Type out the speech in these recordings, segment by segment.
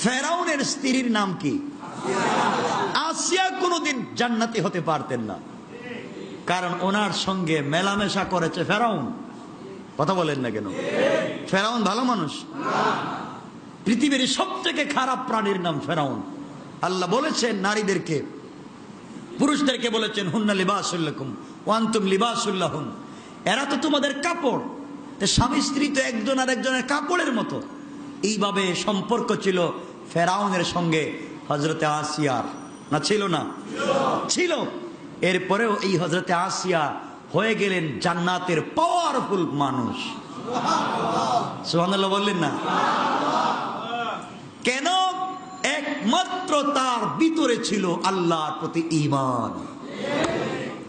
ফেরাউনের স্ত্রীর নাম কি? আসিয়া কোনোদিন জান্নাতি হতে পারতেন না, কারণ ওনার সঙ্গে মেলামেশা করেছে ফেরাউন। কথা বলেন না কেন? ফেরাউন ভালো মানুষ? পৃথিবীর সবথেকে খারাপ প্রাণীর নাম ফেরাউন। আল্লাহ বলেছেন নারীদেরকে, পুরুষদেরকে বলেছেন হুন্না লিবাসুল লাকুম ওয়া আনতুম লিবাসুল লাহুন, এরা তো তোমাদের কাপড়। স্বামী স্ত্রী তো একজন আর একজনের কাপড়ের মতো। এইভাবে সম্পর্ক ছিল ফেরাউনের সঙ্গে হযরতে আসিয়ার, না ছিল না? ছিল। এরপরেও এই হযরতে আসিয়া হয়ে গেলেন জান্নাতের পাওয়ারফুল মানুষ। সুবহানাল্লাহ বললেন না? কেন? একমাত্র তার ভিতরে ছিল আল্লাহর প্রতি ঈমান,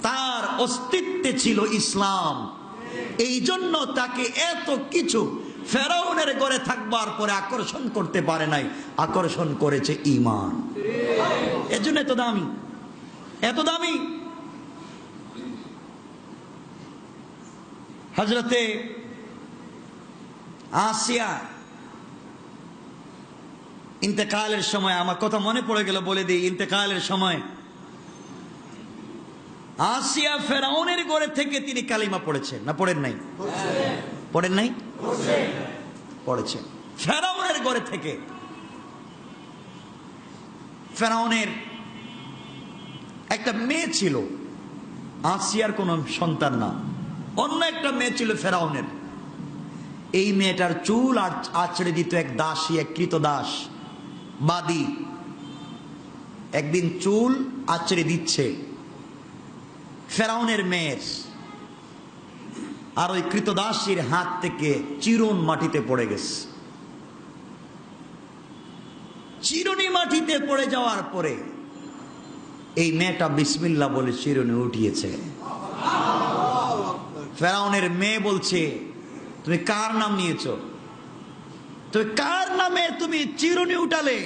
তার অস্তিত্বে ছিল ইসলাম। এই জন্য তাকে এত কিছু ফেরাউনের ঘরে থাকবার পরে আকর্ষণ করতে পারে নাই, আকর্ষণ করেছে ঈমান। এজন্য এত দামি, এত দামি। হযরতে আসিয়া ইন্তেকালের সময়, আমার কথা মনে পড়ে গেল বলে দিই, ইন্তেকালের সময় আসিয়া ফেরাউনের ঘরে থেকে তিনি কালিমা পড়েছেন, না পড়েন নাই? পড়েন নাই? পড়েছেন। ফেরাউনের ঘরে থেকে। ফেরাউনের একটা মেয়ে ছিল, আসিয়ার কোন সন্তান না, অন্য একটা মেয়ে ছিল ফেরাউনের। এই মেয়েটার চুল আঁচড়ে দিত এক দাসী, এক কৃতদাস বাদী। একদিন চুল আঁচড়ে দিচ্ছে ফেরাউনের মেয়ের, আর ওই কৃতদাসীর হাত থেকে চিরুন মাটিতে পড়ে গেছে। চিরুনি মাটিতে পড়ে যাওয়ার পরে এই মেয়েটা বিসমিল্লাহ বলে চিরুনি উঠিয়েছে। ফেরাউনের মেয়ে বলছে, তুমি কার নাম নিয়েছো? তুমি কার নামে তুমি চিরুনি উঠালে?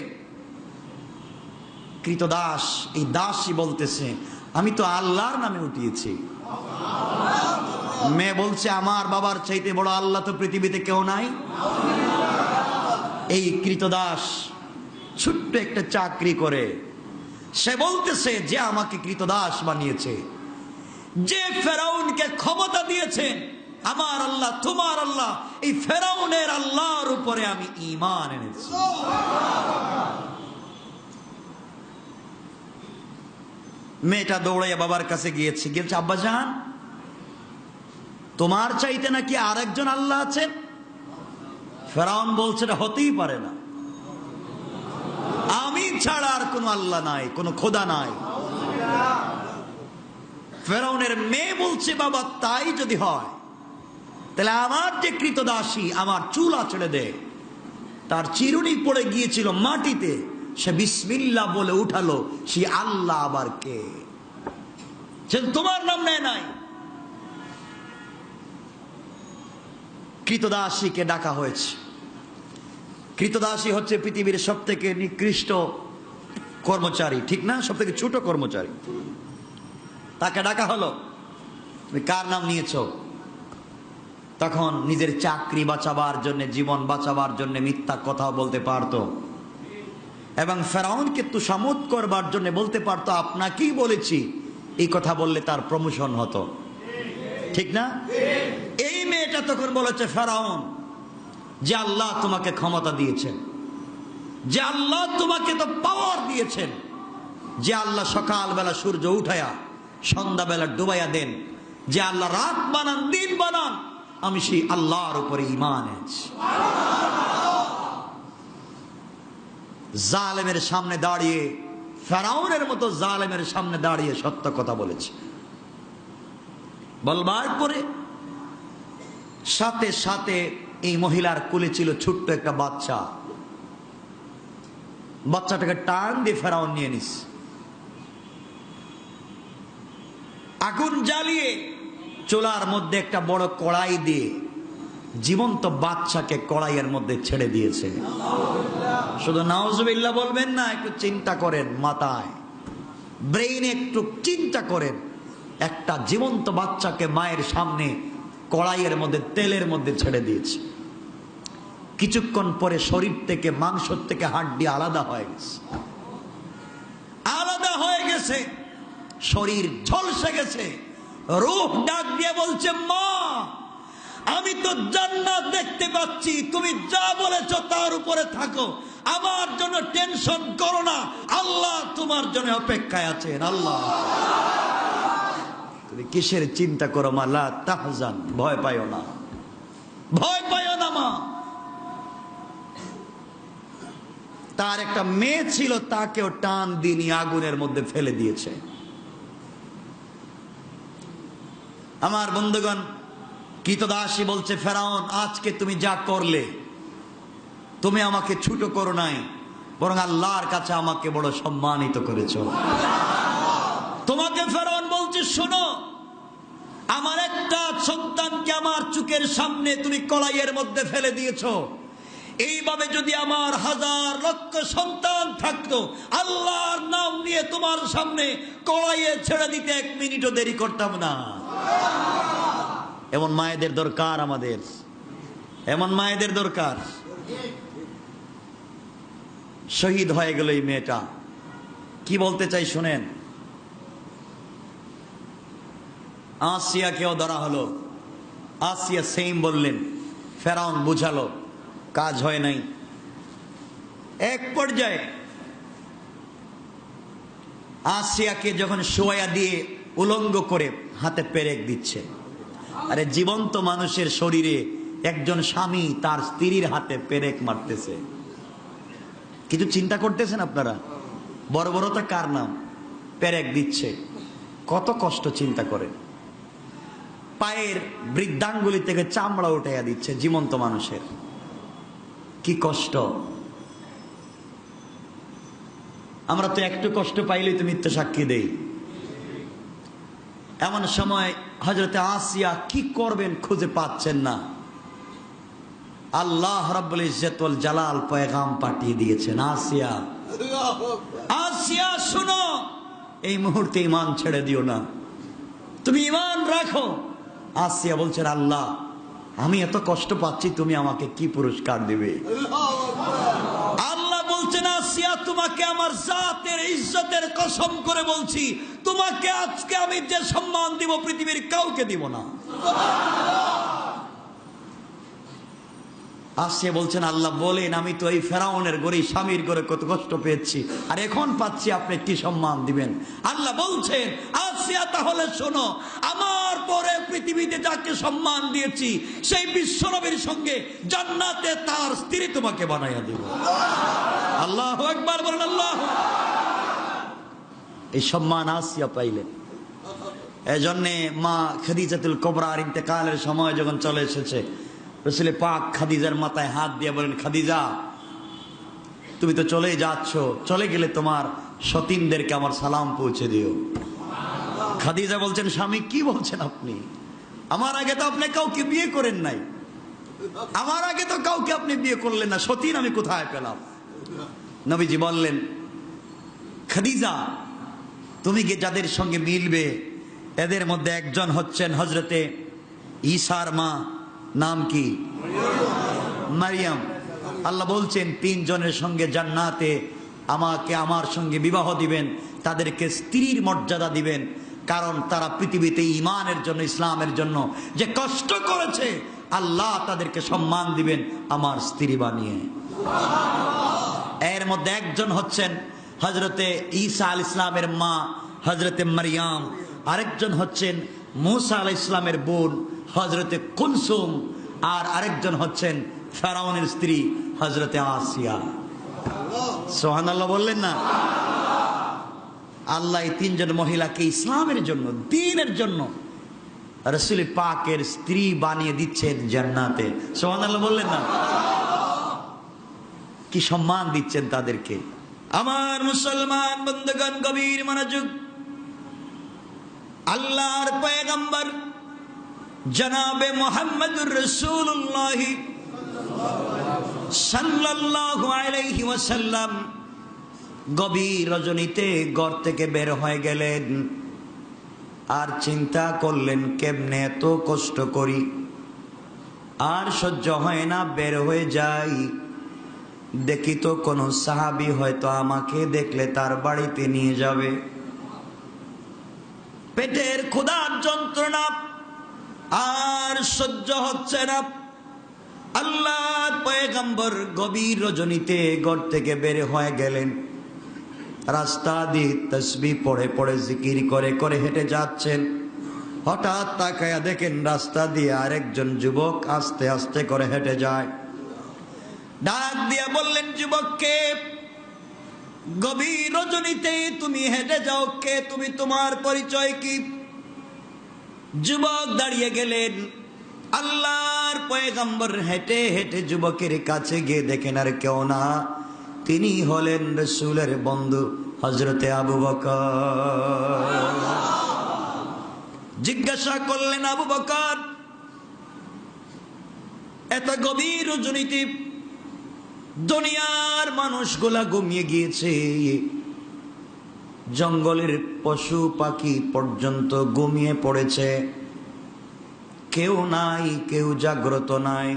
কৃতদাস, এই দাসী বলতেছে, আমি তো আল্লাহর নামে উঠিয়েছি। মেয়ে বলছে, আমার বাবার চাইতে বড় আল্লাহ তো পৃথিবীতে কেউ নাই। এই কৃতদাস ছোট্ট একটা চাকরি করে, সে বলতেছে যে আমাকে কৃতদাস বানিয়েছে, যে ফেরাউনকে ক্ষমতা দিয়েছে আমার আল্লাহ, তোমার আল্লাহ, এই ফেরাউনের আল্লাহর উপরে আমি ঈমান এনেছি। মেয়েটা দৌড়াইয়া বাবার কাছে গিয়েছে, আব্বাজান, তোমার চাইতে নাকি আরেকজন আল্লাহ আছেন? ফেরাউন বলছে, এটা হতেই পারে না, আমি ছাড়া আর কোনো আল্লাহ নাই, কোনো খোদা নাই। ফেরাউনের মেয়ে বলছে, বাবা তাই যদি হয় তাহলে আমার যে কৃতদাসী আমার চুল আঁচড়ে দেয়, তার চিরুনি পড়ে গিয়েছিল মাটিতে, সে বিসমিল্লাহ বলে উঠালো, সে আল্লাহ আবার কে? সে তোমার নাম নেয় নাই। কৃতদাসীকে ডাকা হয়েছে। কৃতদাসী হচ্ছে পৃথিবীর সব থেকে নিকৃষ্ট কর্মচারী, ঠিক না? সব থেকে ছোট কর্মচারী। তাকে ডাকা হলো, তুমি কার নাম নিয়েছো? তখন নিজের চাকরি বাঁচাবার জন্য, জীবন বাঁচাবার জন্য মিথ্যা কথা বলতে পারতো, এবং ফেরাউনকে তুষামোদ করবার জন্য বলতে পারতো আপনাকেই বলেছি। এই কথা বললে তার প্রমোশন হতো, ঠিক না? এই মেয়েটা তখন বলেছে, ফেরাউন, যে আল্লাহ তোমাকে ক্ষমতা দিয়েছেন, যে আল্লাহ তোমাকে তো পাওয়ার দিয়েছেন, যে আল্লাহ সকালবেলা সূর্য উঠায়া সন্ধ্যাবেলা ডুবাইয়া দেন, যে আল্লাহ রাত বানান দিন বানান, আমি সেই আল্লাহর উপরে ঈমান এনেছি। জালেমের সামনে দাঁড়িয়ে, ফেরাউনের মতো জালেমের সামনে দাঁড়িয়ে সত্য কথা বলেছে। বলবার পরে সাথে সাথে এই মহিলার কোলে ছিল ছোট্ট একটা বাচ্চা। বাচ্চাটাকে টান দিয়ে ফেরাউন নিয়ে নিস। আগুন জ্বালিয়ে চুলার মধ্যে একটা বড় কড়াই দিয়ে জীবন্ত বাচ্চাকে কড়াইয়ের মধ্যে ছেড়ে দিয়েছে। শুধু নাউজুবিল্লাহ বলবেন না, একটু চিন্তা করেন, মাথায় ব্রেইনে একটু চিন্তা করেন। একটা জীবন্ত বাচ্চাকে মায়ের সামনে কড়াইয়ের মধ্যে, তেলের মধ্যে ছেড়ে দিয়েছে। কিছুক্ষণ পরে শরীর থেকে, মাংস থেকে হাড্ডি আলাদা হয়ে গেছে, আলাদা হয়ে গেছে, শরীর ঝলসে গেছে। রূহ ডাক দিয়ে বলছে, মা আমি তো জান্নাত দেখতে পাচ্ছি, তুমি যা বলেছো তার উপরে থাকো, আমার জন্য টেনশন করো না, আল্লাহ তোমার জন্য অপেক্ষায় আছেন। আল্লাহ, তুমি কিসের চিন্তা করো মা? লা তাহজান, ভয় পাইও না, ভয় পাইও না মা। তার একটা মেয়ে ছিল, তাকেও টান দিয়ে আগুনের মধ্যে ফেলে দিয়েছে। আমার বন্ধুগণ, কৃতদাসী বলছে, ফেরাউন আজকে তুমি যা করলে, তুমি আমাকে ছোট করো নাই, বরং আল্লাহর কাছে আমাকে বড় সম্মানিত করেছো। তোমাকে ফেরাউন বলছে, শোনো, আমার একটা সন্তানকে আমার চোখের সামনে তুমি কড়াইয়ের মধ্যে ফেলে দিয়েছো, এইভাবে যদি আমার হাজার লক্ষ সন্তান থাকতো, আল্লাহর নাম নিয়ে তোমার সামনে কড়াইয়ে ছেড়ে দিতে 1 মিনিটও দেরি করতাম না। এমন মায়েদের দরকার আমাদের, এমন মায়েদের দরকার। শহীদ হয়ে গেল এই মেয়েটা। কি বলতে চাই শুনেন। আসিয়াকেও ধরা হলো, আসিয়া সেম বললেন, ফেরাউন বুঝালো, কাজ হয় নাই। এক পর্যায়ে আসিয়াকে যখন শোয়া দিয়ে উলঙ্গ করে হাতে পেরেক দিচ্ছে, আরে জীবন্ত মানুষের শরীরে একজন স্বামী তার স্ত্রীর হাতে পেরেক মারতেছে, কিছু চিন্তা করতেছেন আপনারা? বড় বড়টা কার নাম? পেরেক দিচ্ছে, কত কষ্ট চিন্তা করে। পায়ের বৃদ্ধাঙ্গুলি থেকে চামড়া উঠাইয়া দিচ্ছে জীবন্ত মানুষের, কি কষ্ট। আমরা তো একটু কষ্ট পাইলেই তো মিথ্যা সাক্ষী দেই। এমন সময় হযরতে আসিয়া কি করবেন খুঁজে পাচ্ছেন না। আল্লাহ রাব্বুল ইজ্জত ওয়াল জালাল পয়গাম পাঠিয়ে দিয়েছেন, আসিয়া, আসিয়া শুনো, এই মুহূর্তে ঈমান ছেড়ে দিও না, তুমি ঈমান রাখো। আসিয়া বলছেন, আল্লাহ আমি এত কষ্ট পাচ্ছি, তুমি আমাকে কি পুরস্কার দিবে? আল্লাহ বলছেন, আসিয়া তোমাকে আমার জাতের ইজ্জতের কসম করে বলছি, তোমাকে আজকে আমি যে সম্মান দিব পৃথিবীর কাউকে দিব না। আসিয়া বলছেন, আল্লাহ বলেন, আমি তো এই ফেরাউনের ঘরে, স্বামীর ঘরে কত কষ্ট পেয়েছি, আর এখন পাচ্ছি, আপনি কি সম্মান দিবেন? আল্লাহ বলছেন, আসিয়া তাহলে শোনো, আমার পরে পৃথিবীতে যাকে সম্মান দিয়েছি, সেই বিশ্বনবীর সঙ্গে জান্নাতে তার স্ত্রী তোমাকে বানাইয়া দিব। আল্লাহু আকবার বলেন। আল্লাহ, এই সম্মান আসিয়া পাইলেন। এজন্যে মা খাদিজাতুল কুবরার ইন্তেকালের সময় যখন চলে এসেছে, রাসূল পাক খাদিজার মাথায় হাত দিয়ে বলেন, খাদিজা তুমি তো চলে যাচ্ছ, চলে গেলে তোমার সতীনদেরকে আমার সালাম পৌঁছে দিও। খাদিজা বলছেন, স্বামী কি বলছেন আপনি? আমার আগে তো আপনি কাউকে বিয়ে করেন নাই, আমার আগে তো কাউকে আপনি বিয়ে করলেন না, সতীন আমি কোথায় পেলাম? নবীজি বললেন, খাদিজা তুমি কি যাদের সঙ্গে মিলবে, এদের মধ্যে একজন হচ্ছেন হযরতে ঈসার মা, নাম কি? মারিয়াম। আল্লাহ বলছেন 3 জনের সঙ্গে জান্নাতে আমাকে, আমার সঙ্গে বিবাহ দিবেন, তাদেরকে স্ত্রীর মর্যাদা দিবেন, কারণ তারা পৃথিবীতে ঈমানের জন্য, ইসলামের জন্য যে কষ্ট করেছে, আল্লাহ তাদেরকে সম্মান দিবেন আমার স্ত্রী বানিয়ে। এর মধ্যে একজন হচ্ছেন হযরতে ঈসা আলাইহিস সালামের মা হযরতে মারিয়াম, আরেকজন হচ্ছেন মূসা আলাইহিস সালামের বোন হযরতে কুলসুম, আর আরেকজন হচ্ছেন ফেরাউনের স্ত্রী হযরতে আসিয়া। সুবহানাল্লাহ বললেন না? আল্লাহ এই 3 জন মহিলাকে ইসলামের জন্য, দ্বীনের জন্য রাসূল পাকের স্ত্রী বানিয়ে দিচ্ছেন জান্নাতে। সুবহানাল্লাহ বললেন না? কি সম্মান দিচ্ছেন তাদেরকে। আমার মুসলমান বন্ধুগণ, গভীর মনোযোগ। আল্লাহর পয়গম্বর জনাবে মুহাম্মদুর রাসূলুল্লাহ সাল্লাল্লাহু আলাইহি ওয়াসাল্লাম গভীর রজনীতে ঘর থেকে বের হয়ে গেলেন, আর চিন্তা করলেন কেমনে এত কষ্ট করি, আর সহ্য হয় না, বের হয়ে যাই। দেখি তো কোনো সাহাবী হয়তো আমাকে দেখলে তার বাড়িতে নিয়ে যাবে। পেটের ক্ষুধার যন্ত্রণা আর সহ্য হচ্ছে না। আল্লাহর পয়গম্বর গভীর রজনীতে ঘর থেকে বের হয়ে গেলেন। রাস্তা দিয়ে তাসবিহ পড়ে পড়ে জিকির করে করে হেঁটে যাচ্ছেন। হঠাৎ তাকায়া দেখেন রাস্তা দিয়ে আরেকজন যুবক আস্তে আস্তে করে হেঁটে যায়। ডাক দিয়া বললেন, যুবককে, গভীর রজনীতে তুমি হেঁটে যাও কে তুমি, তোমার পরিচয় কি? যুবক দাঁড়িয়ে গেলেন। আল্লাহর পয়গম্বর হেঁটে হেঁটে যুবকের কাছে গিয়ে দেখেন আর কেউ না, তিনি হলেন রাসূলের বন্ধু হযরতে আবু বকর। জিজ্ঞাসা করলেন, আবু বকর, এত গভীর রজনীতে দুনিয়ার মানুষগুলা ঘুমিয়ে গিয়েছে, জঙ্গলের পশু পাখি পর্যন্ত ঘুমিয়ে পড়েছে, কেউ নাই, কেউ জাগ্রত নাই।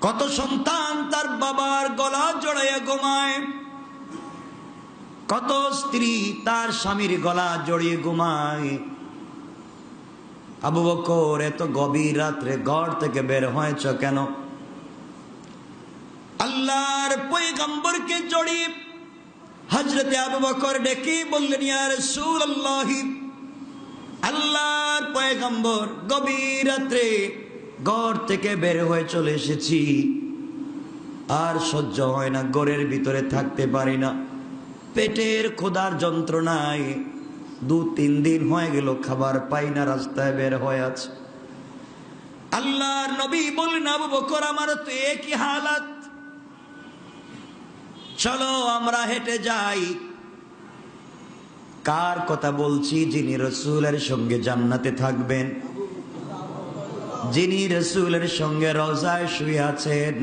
কত সন্তান তার বাবার গলা জড়াইয়া ঘুমায়, কত স্ত্রী তার স্বামীর গলা জড়িয়ে ঘুমায়। আবু বকর, এত গভীর রাত্রে ঘর থেকে বের হয়েছ কেন? আল্লাহর পয়গম্বরকে জড়িয়ে হযরতে আবু বকর ডেকে বললেন, ইয়া রাসূলুল্লাহ, আল্লাহর পয়গম্বর, গভীর রাত্রে ঘর থেকে বের হয়ে চলে এসেছি, আর সহ্য হয় না, ঘরের ভিতরে থাকতে পারি না, পেটের ক্ষুধার যন্ত্রণায় 2-3 দিন হয়ে গেল খাবার পাই না, রাস্তায় বের হয়ে আছে। আল্লাহর নবী বললেন, আবু বকর, আমার তো একই হালাত, চলো আমরা হেঁটে যাই। কার কথা বলছি? যিনি রাসূলের সঙ্গে জান্নাতে থাকবেন, যিনি রাসূলের সঙ্গে রওজায় শুয়ে আছেন।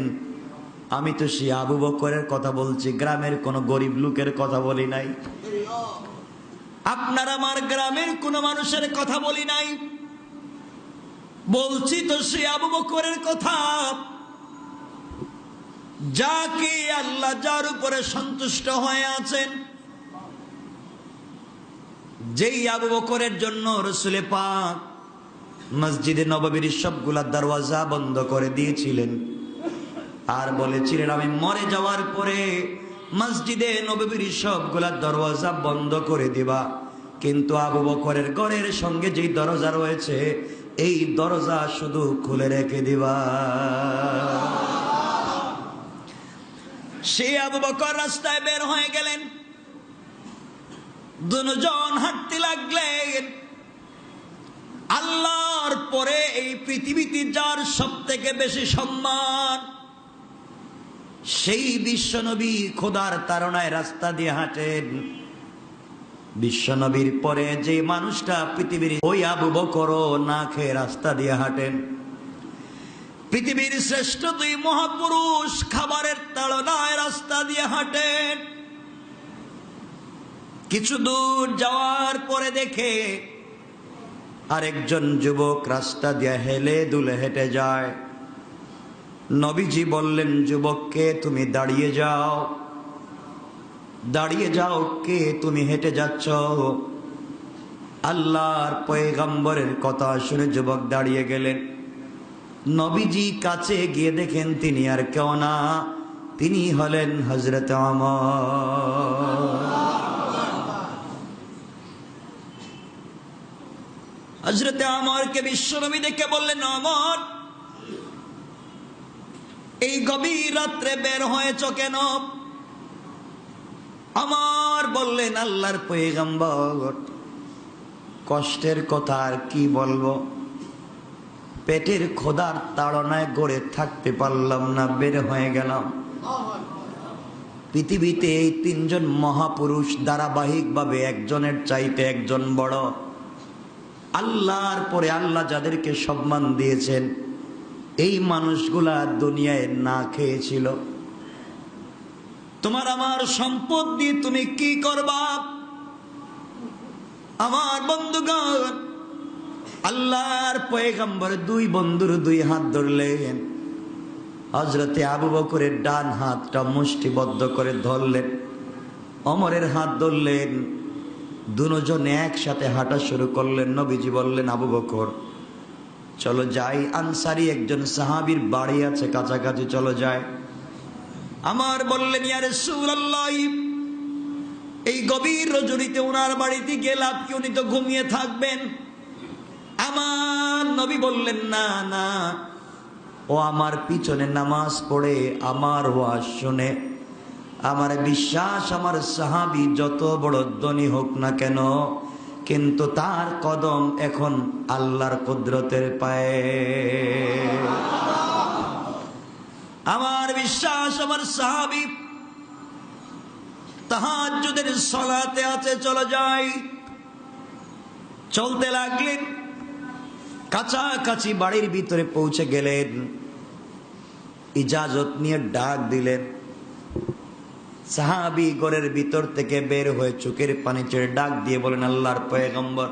আমি তো সেই আবু বকরের কথা বলছি, গ্রামের কোন গরিব লোকের কথা বলি নাই। আপনার আমার গ্রামের কোন মানুষের কথা বলি নাই, বলছি তো সেই আবু বকরের কথা, যাকে আল্লাহ যার উপরে সন্তুষ্ট হয়ে আছেন। যেই আবু বকরের জন্য রাসূল পাক মসজিদে নববীর সবগুলা দরওয়াজা বন্ধ করে দিয়েছিলেন, আর বলেছিলেন, আমি মরে যাওয়ার পরে মসজিদে নববীর সবগুলা দরওয়াজা বন্ধ করে দিবা, কিন্তু আবু বকরের ঘরের সঙ্গে যেই দরজা রয়েছে এই দরজা শুধু খুলে রেখে দিবা। সে আবু বকর রাস্তায় বের হয়ে গেলেন। দুজন হাঁটতে লাগলেন। আল্লাহর পরে এই পৃথিবীতে যার সব থেকে বেশি সম্মান, সেই বিশ্বনবী খোদার তাড়নায় রাস্তা দিয়ে হাঁটেন। বিশ্বনবীর পরে যে মানুষটা পৃথিবীর, ওই আবু বকরও না খেয়ে রাস্তা দিয়ে হাঁটেন। পৃথিবীর শ্রেষ্ঠ 2 মহাপুরুষ খাবারের তাড়নায় রাস্তা দিয়ে হাঁটেন। কিছু দূর যাওয়ার পরে দেখে আরেকজন যুবক রাস্তা দিয়ে হেলে দুলে হেঁটে যায়। নবীজি বললেন, যুবককে, তুমি দাঁড়িয়ে যাও, দাঁড়িয়ে যাও, কে তুমি হেঁটে যাচ্ছ? আল্লাহর পয়গম্বরের কথা শুনে যুবক দাঁড়িয়ে গেলেন। নবীজি কাছে গিয়ে দেখেন তিনি আর কেউ না, তিনি হলেন হযরত ওমর। হযরত ওমরকে বিশ্বনবী দেখে বললেন, ওমর, এই গভীর রাত্রে বের হয়েছ কেন? ওমর বললেন, আল্লাহর পয়গম্বর, কষ্টের কথা আর কি বলবো, পেটের ক্ষুধার তাড়নায় গড়ে থাকতে পারলাম না, বের হয়ে গেলাম। পৃথিবীতে এই 3 জন মহাপুরুষ ধারাবাহিকভাবে একজনের চাইতে একজন বড়। আল্লাহর পরে আল্লাহ যাদেরকে সম্মান দিয়েছেন, এই মানুষগুলা দুনিয়ায় না খেয়েছিল। তোমার আমার সম্পদ দিয়ে তুমি কি করবা? আমার বন্ধুগণ, আল্লাহর পয়গম্বর দুই বন্ধুর দুই হাত ধরলেন। হযরতে আবু বকরের ডান হাতটা মুষ্টিবদ্ধ করে ধরলেন, ওমরের হাত ধরলেন। দুজন একসাথে হাঁটা শুরু করলেন। নবীজি বললেন, আবু বকর চলো যাই, আনসারী একজন সাহাবীর বাড়ি আছে কাছাকাছি, চলো যাই। আমার বললেন, ইয়া রাসূলুল্লাহ, এই গভীর রজনীতে ওনার বাড়িতে গেলাম কি? উনি তো ঘুমিয়ে থাকবেন। আমার নবী বললেন, না না, ও আমার পিছনে নামাজ পড়ে আমার ওয়াজ শুনে। আমার বিশ্বাস, আমার সাহাবী যত বড় ধনী হোক না কেন, কিন্তু তার কদম এখন আল্লাহর কুদরতের পায়ে। আমার বিশ্বাস, আমার সাহাবী তাহাজ্জুদের সালাতে আছে, চলে যাই। চলতে লাগলেন, কাছাকাছি বাড়ির ভিতরে পৌঁছে গেলেন। ইজাজত নিয়ে ডাক দিলেন। সাহাবী ঘরের ভিতর থেকে বের হয়ে চোখের পানি ছেড়ে ডাক দিয়ে বলেন, আল্লাহর পয়গম্বর,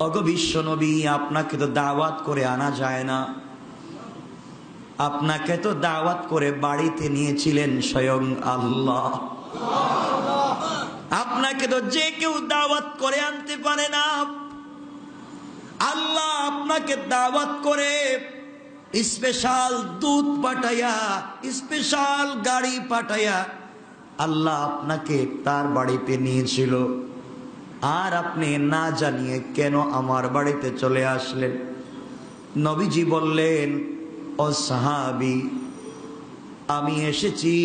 ওগো বিশ্ব নবী, আপনাকে তো দাওয়াত করে আনা যায় না। আপনাকে তো দাওয়াত করে বাড়িতে নিয়েছিলেন স্বয়ং আল্লাহ। আপনাকে তো যে কেউ দাওয়াত করে আনতে পারে না। আল্লাহ আপনাকে দাওয়াত করে স্পেশাল দুধ পাঠাইয়া, স্পেশাল গাড়ি পাঠাইয়া আল্লাহ আপনাকে তার বাড়িতে নিয়েছিল। আর আপনি না জানিয়ে কেন আমার বাড়িতে চলে আসলেন? নবীজি বললেন, ও সাহাবী, আমি এসেছি,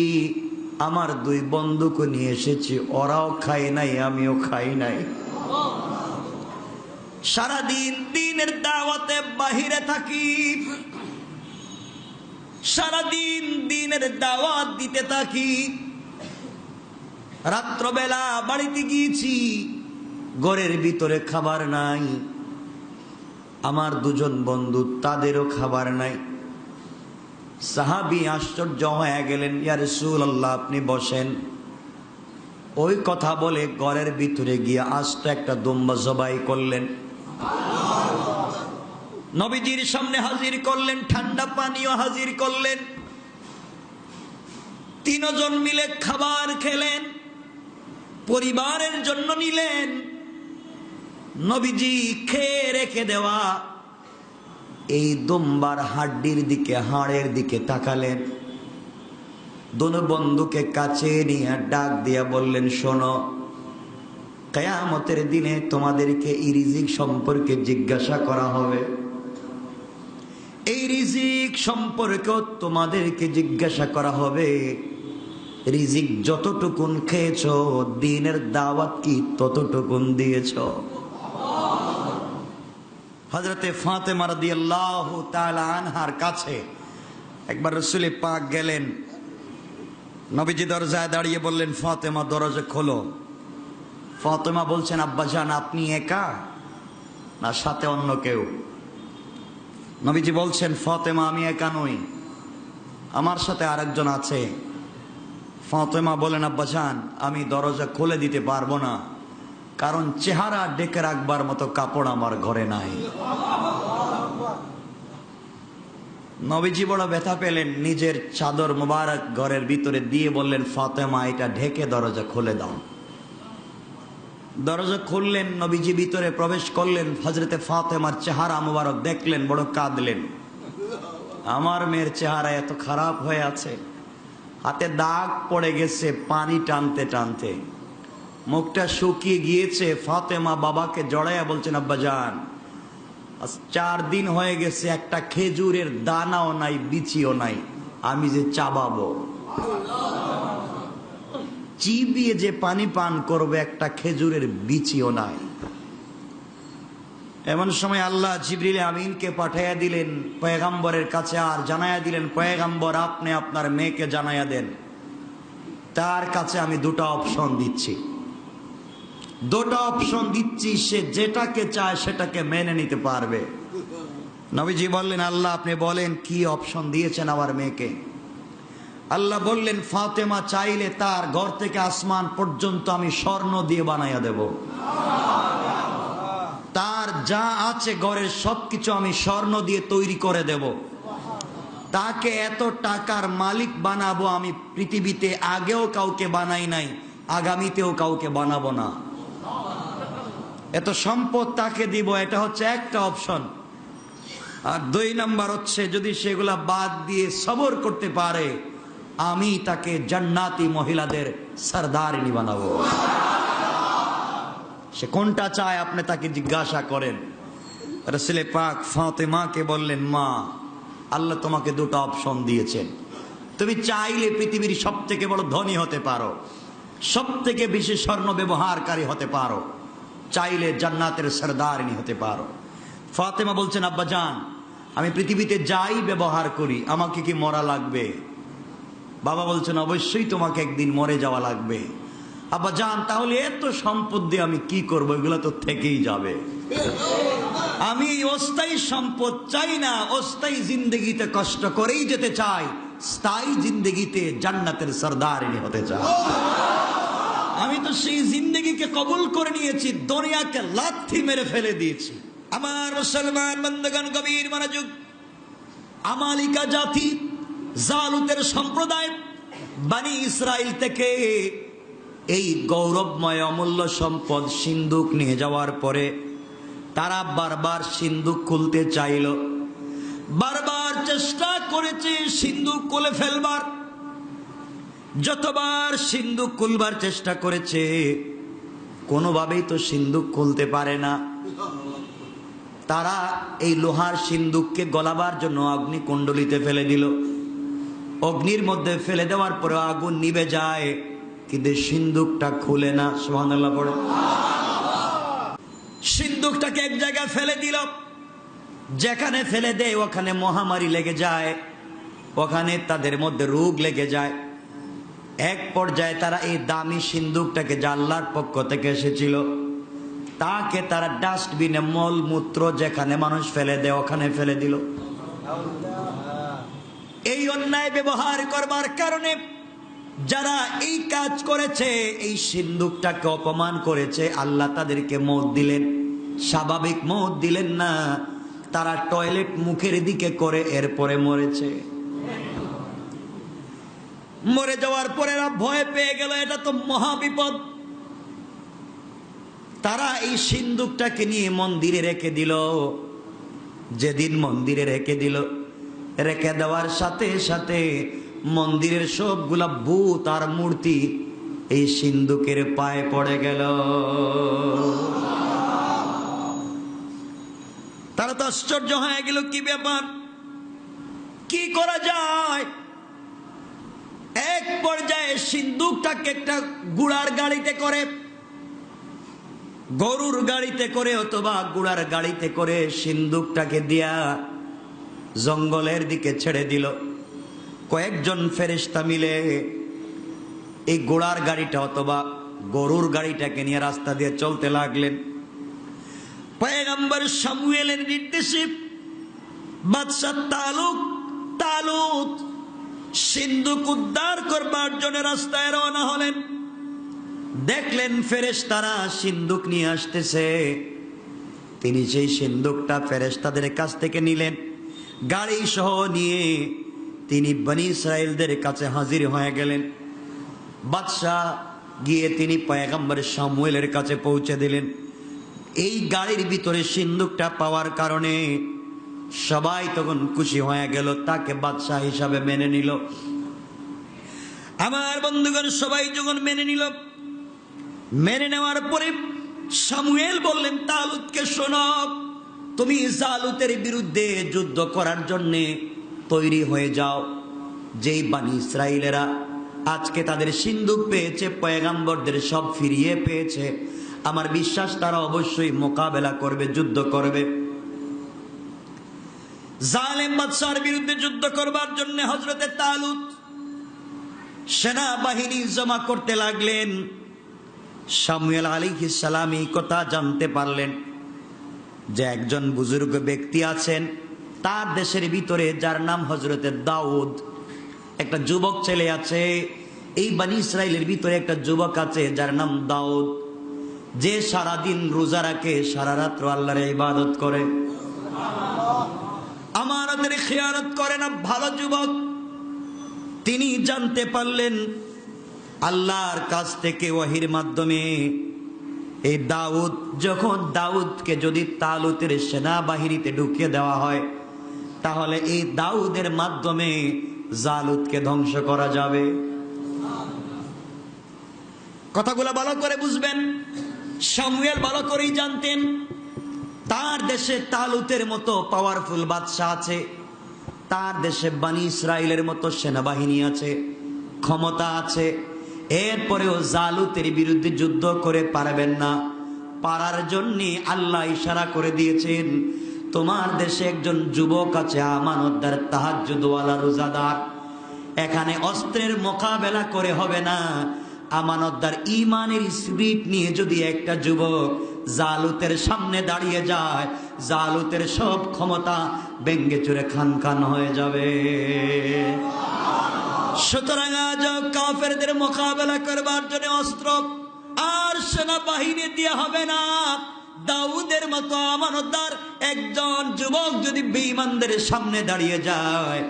আমার দুই বন্ধুকে নিয়ে এসেছি। ওরাও খায় নাই, আমিও খাই নাই। সারাদিন দিনের দাওয়াতে বাহিরে থাকি, সারাদিন দিনের দাওয়াত দিতে থাকি। রাত্রবেলা বাড়িতে গিয়েছি, ঘরের ভিতরে খাবার নাই। আমার দুজন বন্ধু, তাদেরও খাবার নাই। সাহাবী আশ্চর্য হয়ে গেলেন, ইয়া রাসূলুল্লাহ, আপনি বসেন। ওই কথা বলে ঘরের ভিতরে গিয়ে আস্ত একটা দুম্বা জবাই করলেন। নবীজির সামনে হাজির করলেন, ঠান্ডা পানিও হাজির করলেন। তিনজন মিলে খাবার খেলেন, পরিবারের জন্য নিলেন। নবীজি খেয়ে রেখে দেওয়া এই দুম্বার হাড্ডির দিকে, হাড়ের দিকে তাকালেন। দোনো বন্ধুকে কাছে নিয়ে ডাক দিয়া বললেন, শোনো, কিয়ামতের দিনে তোমাদেরকে এই রিজিক সম্পর্কে জিজ্ঞাসা করা হবে। এই রিজিক সম্পর্কে তোমাদেরকে জিজ্ঞাসা করা হবে। রিজিক যতটুকুন খেয়েছো, দিনের দাওয়াত কি ততটুকুন দিয়েছো? হযরতে ফাতেমা রাদিয়াল্লাহু তাআলা আনহার কাছে একবার রাসূল পাক গেলেন। নবীজি দরজায় দাঁড়িয়ে বললেন, ফাতেমা, দরজা খোলো। ফাতেমা বলছেন, আব্বাজান, আপনি একা না সাথে অন্য কেউ? নবীজি বলছেন, ফাতেমা, আমি একা নই, আমার সাথে আরেকজন আছে। ফাতেমা বলেন, আব্বাজান, আমি দরজা খুলে দিতে পারবো না, কারণ চেহারা ডেকে রাখবার মতো কাপড় আমার ঘরে নাই। নবীজি বড় ব্যথা পেলেন, নিজের চাদর মুবারক ঘরের ভিতরে দিয়ে বললেন, ফাতেমা, এটা ঢেকে দরজা খুলে দাও। দরজা খুললেন, নবীজি ভিতরে প্রবেশ করলেন। হযরতে ফাতেমার চেহারা মুবারক দেখলেন, বড় কাঁদলেন। আমার মেয়ের চেহারা এত খারাপ হয়ে আছে, হাতে দাগ পড়ে গেছে পানি টানতে টানতে, মুখটা শুকিয়ে গিয়েছে। ফাতেমা বাবাকে জড়াইয়া বলছেন, আব্বাজান, 4 দিন হয়ে গেছে, একটা খেজুরের দানাও নাই, বিচিও নাই, আমি যে চাবাবো, চিবিয়ে যে পানি পান করবে, একটা খেজুরের বিচিও নাই। এমন সময় আল্লাহ জিবরিল আমিনকে পাঠাইয়া দিলেন পয়গম্বরের কাছে, আর জানাইয়া দিলেন, পয়গম্বর, আপনি আপনার মেয়েকে জানাইয়া দেন, তার কাছে আমি 2টা অপশন দিচ্ছি। 2টা অপশন দিচ্ছি, সে যেটাকে চায় সেটাকে মেনে নিতে পারবে। নবীজি বললেন, আল্লাহ আপনি বলেন কি অপশন দিয়েছেন আমার মেয়েকে? আল্লাহ বললেন, ফাতেমা চাইলে তার ঘর থেকে আসমান পর্যন্ত আমি স্বর্ণ দিয়ে বানাইয়া দেব। তার যা আছে ঘরের সবকিছু আমি স্বর্ণ দিয়ে তৈরি করে দেব। তাকে এত টাকার মালিক বানাবো আমি পৃথিবীতে আগেও কাউকে বানাই নাই, আগামীতেও কাউকে বানাবো না। এত সম্পদ তাকে দিব, এটা হচ্ছে একটা অপশন। আর 2 নাম্বার হচ্ছে যদি সেগুলা বাদ দিয়ে সবর করতে পারে, আমি তাকে জান্নাতি মহিলাদের সরদারিনী বানাবো। সে কোনটা চায় আপনি তাকে জিজ্ঞাসা করেন। রাসূল পাক ফাতেমাকে বললেন, মা, আল্লাহ তোমাকে 2টা অপশন দিয়েছেন, তুমি চাইলে পৃথিবীর সব থেকে বড় ধনী হতে পারো, সব থেকে বেশি স্বর্ণ ব্যবহারকারী হতে পারো, চাইলে জান্নাতের সরদারিনী হতে পারো। ফাতেমা বলছেন, আব্বা জান, আমি পৃথিবীতে যাই ব্যবহার করি, আমাকে কি মরা লাগবে? বাবা বলছেন, অবশ্যই তোমাকে একদিন মরে যাওয়া লাগবে। আব্বা জান, তাহলে এত সম্পদ দিয়ে আমি কি করবো? এগুলো তো থেকেই যাবে। আমি অস্থায়ী সম্পদ চাই না, অস্থায়ী জিন্দগিতে কষ্ট করেই যেতে চাই, স্থায়ী জিন্দগিতে জান্নাতের সরদারিনী হতে চাই। আমি তো সেই জিন্দগিকে কবুল করে নিয়েছি, দুনিয়াকে লাথি মেরে ফেলে দিয়েছি। আমার মুসলমান বন্ধুগণ, গভীর মনোযোগ। আমালিকা জাতি, জালুতের সম্প্রদায় বনি ইসরাইল থেকে এই গৌরবময় অমূল্য সম্পদ সিন্দুক নিয়ে যাওয়ার পরে তারা বারবার সিন্দুক খুলতে চাইল, বারবার চেষ্টা করেছে সিন্দুক খুলে ফেলবার। যতবার সিন্দুক খুলবার চেষ্টা করেছে, কোনোভাবেই তো সিন্দুক খুলতে পারে না। তারা এই লোহার সিন্দুককে গলাবার জন্য অগ্নিকুণ্ডলিতে ফেলে দিল। অগ্নির মধ্যে ফেলে দেওয়ার পরে আগুন নিভে যায়, কিন্তু সিন্দুকটা খুলে না। সুবহানাল্লাহ পড়ে। সিন্দুকটাকে এক জায়গায় ফেলে দিল, যেখানে ফেলে দেয় ওখানে মহামারী লেগে যায়, ওখানে তাদের মধ্যে রোগ লেগে যায়। এক পর্যায়ে তারা এই দামি সিন্দুকটাকে, যা আল্লাহর পক্ষ থেকে এসেছিল, তাকে তারা ডাস্টবিনে, মলমূত্র যেখানে মানুষ ফেলে দেয় ওখানে ফেলে দিল। এই অন্যায় ব্যবহার করবার কারণে যারা এই কাজ করেছে, এই সিন্দুকটাকে অপমান করেছে, আল্লাহ তাদেরকে মওত দিলেন। স্বাভাবিক মওত দিলেন না, তারা টয়লেট মুখের দিকে করে এরপরে মরেছে। মরে যাওয়ার পরে এরা ভয় পেয়ে গেল, এটা তো মহাবিপদ। তারা এই সিন্দুকটাকে নিয়ে মন্দিরে রেখে দিল। যেদিন মন্দিরে রেখে দিল, রেখে দেওয়ার সাথে সাথে মন্দিরের সবগুলা ভূত আর মূর্তি এই সিন্দুকের পায়ে পড়ে গেল। তারা তো আশ্চর্য হয়ে গেল, কি ব্যাপার, কি করা যায়? এক পর্যায়ে সিন্দুকটাকে একটা ঘোড়ার গাড়িতে করে, গরুর গাড়িতে করে অথবা ঘোড়ার গাড়িতে করে সিন্দুকটাকে দিয়া জঙ্গলের দিকে ছেড়ে দিল। কয়েকজন ফেরেশতা মিলে এই ঘোড়ার গাড়িটা অথবা গরুর গাড়িটাকে নিয়ে রাস্তা দিয়ে চলতে লাগলেন। পয়গম্বর শামুয়েলের নির্দেশে বাদশা তালুত সিন্দুক উদ্ধার করবার জন্য রাস্তায় রওনা হলেন। দেখলেন ফেরেশতারা সিন্দুক নিয়ে আসতেছে। তিনি সেই সিন্দুকটা ফেরেশতাদের কাছ থেকে নিলেন, গাড়ি সহ নিয়ে তিনি বনি ইসরাইলদের কাছে হাজির হয়ে গেলেন। বাদশাহ গিয়ে তিনি পয়গম্বর শামুয়েলের কাছে পৌঁছে দিলেন। এই গাড়ির ভিতরে সিন্দুকটা পাওয়ার কারণে সবাই তখন খুশি হয়ে গেল, তাকে বাদশাহ হিসাবে মেনে নিল। আমার বন্ধুগণ, সবাই যখন মেনে নিল, মেনে নেওয়ার পরে শামুয়েল বললেন তালুতকে, শোনো, তুমি জালুতের বিরুদ্ধে যুদ্ধ করার জন্য তৈরি হয়ে যাও। যেই বনি ইসরাইলেরা আজকে তাদের সিন্দুক পেয়েছে, পয়গম্বরদের সব ফিরিয়ে পেয়েছে, আমার বিশ্বাস তারা অবশ্যই মোকাবেলা করবে, যুদ্ধ করবে। জালেম বাদশার বিরুদ্ধে যুদ্ধ করবার জন্য হযরতে তালুত সেনাবাহিনী জমা করতে লাগলেন। শামুয়েল আলাইহিস সালাম এই কথা জানতে পারলেন যে একজন বুজুর্গ ব্যক্তি আছেন তার দেশের ভিতরে, যার নাম হযরতে দাউদ। একটা যুবক ছেলে আছে এই বনি ইসরাইলের ভিতরে, একটা যুবক আছে যার নাম দাউদ। যে সারাদিন রোজা রাখে, সারা রাত্র আল্লাহর ইবাদত করে, আমানতের খেয়ানত করে না, ভালো যুবক, তিনি জানতে পারলেন আল্লাহর কাছ থেকে ওহীর মাধ্যমে এই দাউদ, যখন দাউদকে যদি তালুতের সেনাবাহিনীতে ঢুকিয়ে দেওয়া হয়, তাহলে এই দাউদের মাধ্যমে জালুতকে ধ্বংস করা যাবে। কথাগুলো ভালো করে বুঝবেন। শামুয়েল ভালো করেই জানতেন তার দেশে তালুতের মতো পাওয়ারফুল বাদশাহ আছে, তার দেশে বনি ইসরাইলের মতো সেনাবাহিনী আছে, ক্ষমতা আছে, এরপরেও জালুতের বিরুদ্ধে যুদ্ধ করে পারবেন না। পারার জন্য আল্লাহ ইশারা করে দিয়েছেন, তোমার দেশে একজন যুবক আছে, আমানতদার, তাহাজ্জুদওয়ালা, রোজাদার। এখানে অস্ত্রের মোকাবেলা করে হবে না, আমানতদার ঈমানের স্পিরিট নিয়ে যদি একটা যুবক জালুতের সামনে দাঁড়িয়ে যায়, জালুতের সব ক্ষমতা ভেঙ্গে চুরে খান খান হয়ে যাবে। সুতরাং আজ কাফেরদের মোকাবেলা করবার জন্য অস্ত্র আর সেনাবাহিনী দিয়ে হবে না। দাউদের মতো আমানতদার একজন যুবক যদি বেঈমানদের সামনে দাঁড়িয়ে যায়,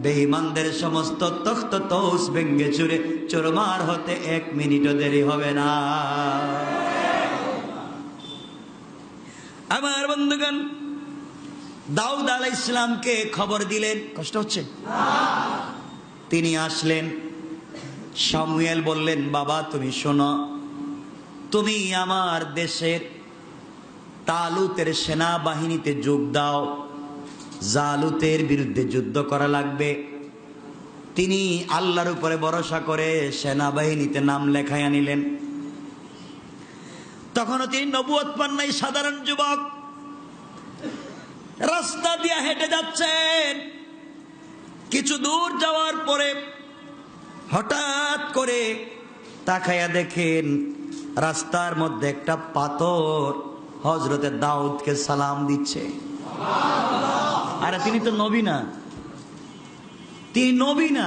বেঈমানদের সমস্ত তখ্ত তৌস ভেঙ্গে চুরে চুরমার হতে 1 মিনিটও দেরি হবে না। আমার বন্ধুগণ, দাউদ আলাইহিস সালামকে খবর দিলেন। কষ্ট হচ্ছে? তিনি আসলেন। শামুয়েল বললেন, বাবা তুমি শোনো, তুমি আমার দেশের তালুতের সেনাবাহিনীতে যোগ দাও, জালুতের বিরুদ্ধে যুদ্ধ করা লাগবে। তিনি আল্লাহর উপরে ভরসা করে সেনাবাহিনীতে নাম লেখাইয়া নিলেন। তখনও তিনি নবুয়ত পান নাই, সাধারণ যুবক, রাস্তা দিয়ে হেঁটে যাচ্ছেন। কিছু দূর যাওয়ার পরে হঠাৎ করে তাকাইয়া দেখেন রাস্তার মধ্যে একটা পাথর হযরতে দাউদকে সালাম দিচ্ছে। আরে তিনি তো নবী না, তিনি নবী না,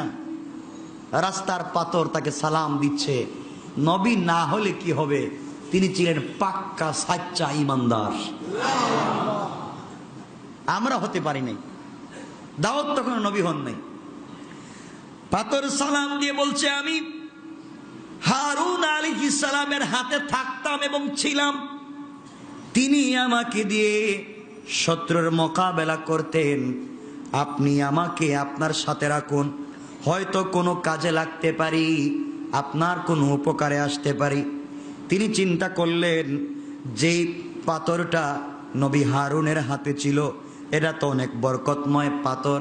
রাস্তার পাথর তাকে সালাম দিচ্ছে। নবী না হলে কি হবে, তিনি ছিলেন পাক্কা সাচ্চা ঈমানদার। আমরা হতে পারি নাই, দাউদ তখন নবী হন নাই। পাথর সালাম দিয়ে বলছে, আমি হারুন আলাইহিস সালামের হাতে থাকতাম এবং ছিলাম, তিনি আমাকে দিয়ে শত্রুর মোকাবেলা করতেন, আপনি আমাকে আপনার সাথে রাখুন, হয়তো কোনো কাজে লাগতে পারি, আপনার কোনো উপকারে আসতে পারি। তিনি চিন্তা করলেন, যেই পাথরটা নবী হারুনের হাতে ছিল, এটা তো অনেক বরকতময় পাথর,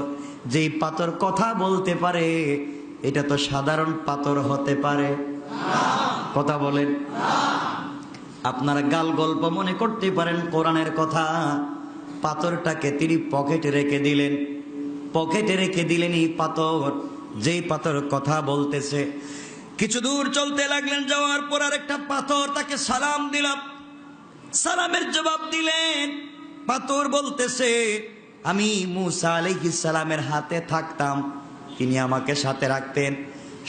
যেই পাথর কথা বলতে পারে, এটা তো সাধারণ পাথর হতে পারে? কথা বলেন। আপনারা গাল গল্প মনে করতে পারেন, কোরআনের কথা। পাথরটাকে তিনি পকেটে রেখে দিলেন। পকেটে রেখে দিলেন এই পাথর, যেই পাথর কথা বলতেছে। কিছু দূর চলতে লাগলেন, যাওয়ার পর আরেকটা পাথর তাকে সালাম দিলাম, সালামের জবাব দিলেন। পাথর বলতেছে, আমি মুসা আলাইহিস সালামের হাতে থাকতাম, তিনি আমাকে সাথে রাখতেন,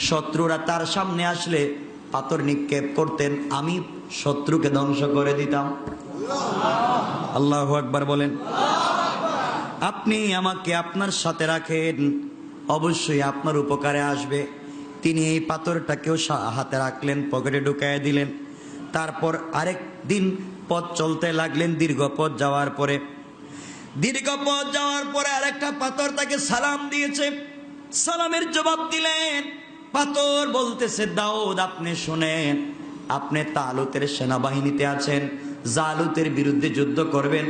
শত্রুরা তার সামনে আসলে পাথর নিক্ষেপ করতেন, আমি শত্রুকে ধ্বংস করে দিতাম। আল্লাহু আকবার বলেন। আপনি আমাকে আপনার সাথে রাখেন, অবশ্যই আপনার উপকারে আসবে। তিনি এই পাথরটাকেও হাতে রাখলেন, পকেটে ঢুকাইয়া দিলেন। তারপর আরেক দিন পথ চলতে লাগলেন। দীর্ঘ পথ যাওয়ার পরে আরেকটা পাথর তাকে সালাম দিয়েছে, সালামের জবাব দিলেন। পাথর বলতেছে, দাউদ আপনি শুনেন, আপনি তালুতের সেনাবাহিনীতে আছেন, জালুতের বিরুদ্ধে যুদ্ধ করবেন,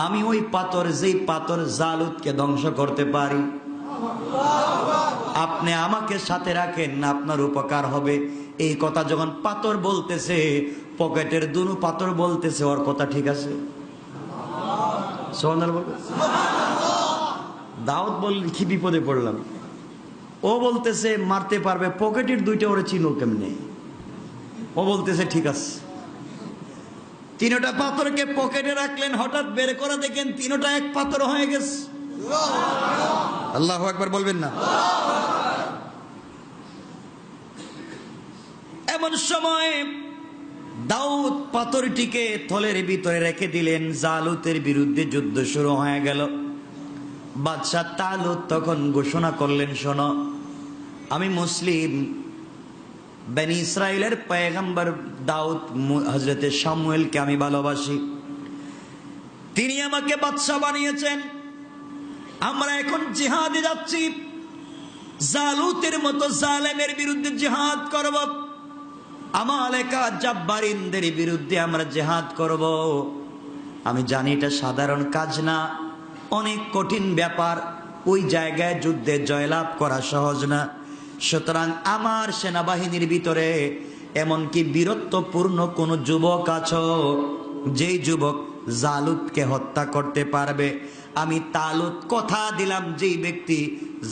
আমি ওই পাথর, যেই পাথর জালুতকে ধ্বংস করতে পারি, আপনি আমাকে সাথে রাখেন, আপনার উপকার হবে। এই কথা যখন পাথর বলতেছে, পকেটের দুনো পাথর বলতেছে, ওর কথা ঠিক আছে। দাউদ বললেন, কি বিপদে পড়লাম। ও বলতেছে মারতে পারবে, পকেটের দুইটা ওরে চিনো কেমনে। ও বলতেছে ঠিক আছে। তিনটা পাথরকে পকেটে রাখলেন, হঠাৎ বের করে দেখেন তিনটা এক পাথর হয়ে গেছে। আল্লাহু আকবার বলবেন না? এমন সময় দাউদ পাথরটিকে থলের ভিতরে রেখে দিলেন। জালুতের বিরুদ্ধে যুদ্ধ শুরু হয়ে গেল। বাদশাহ তালুত তখন ঘোষণা করলেন, শোনো, আমি মুসলিম, বনি ইসরাইলের পয়গম্বর দাউদ হযরতে শামুয়েলকে আমি ভালোবাসি, তিনি আমাকে বাদশা বানিয়েছেন, আমরা এখন জিহাদে যাচ্ছি, জালুতের মতো জালেমের বিরুদ্ধে জিহাদ করব, আমালেকা জাব্বারিনদের বিরুদ্ধে আমরা জিহাদ করব। আমি জানি এটা সাধারণ কাজ না, অনেক কঠিন ব্যাপার, ওই জায়গায় যুদ্ধে জয়লাভ করা সহজ না। সুতরাং আমার সেনাবাহিনীর ভিতরে এমনকি বীরত্বপূর্ণ কোন যুবক আছো, যেই যুবক জালুতকে হত্যা করতে পারবে, আমি তালুত কথা দিলাম, যেই ব্যক্তি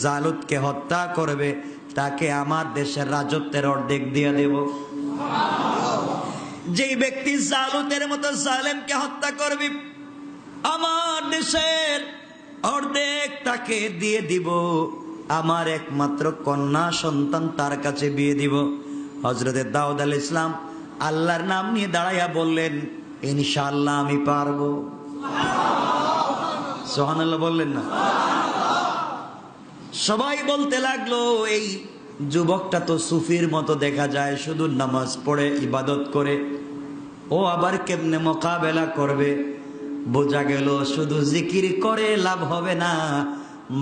জালুতকে হত্যা করবে তাকে আমার দেশের রাজত্বের অর্ধেক দিয়ে দেব। যেই ব্যক্তি জালুতের মতো জালেমকে হত্যা করবে, আমার দেশের অর্ধেক তাকে দিয়ে দিব, আমার একমাত্র কন্যা সন্তান তার কাছে বিয়ে দিব। হযরতে দাউদ আলাইহিস সালাম আল্লাহর নাম নিয়ে দাঁড়াইয়া বললেন, ইনশাআল্লাহ আমি পারবো। সুবহানাল্লাহ বললেন না? সবাই বলতে লাগলো, এই যুবকটা তো সুফির মতো দেখা যায়, শুধু নামাজ পড়ে ইবাদত করে, ও আবার কেমনে মোকাবেলা করবে? বোঝা গেল শুধু জিকির করে লাভ হবে না,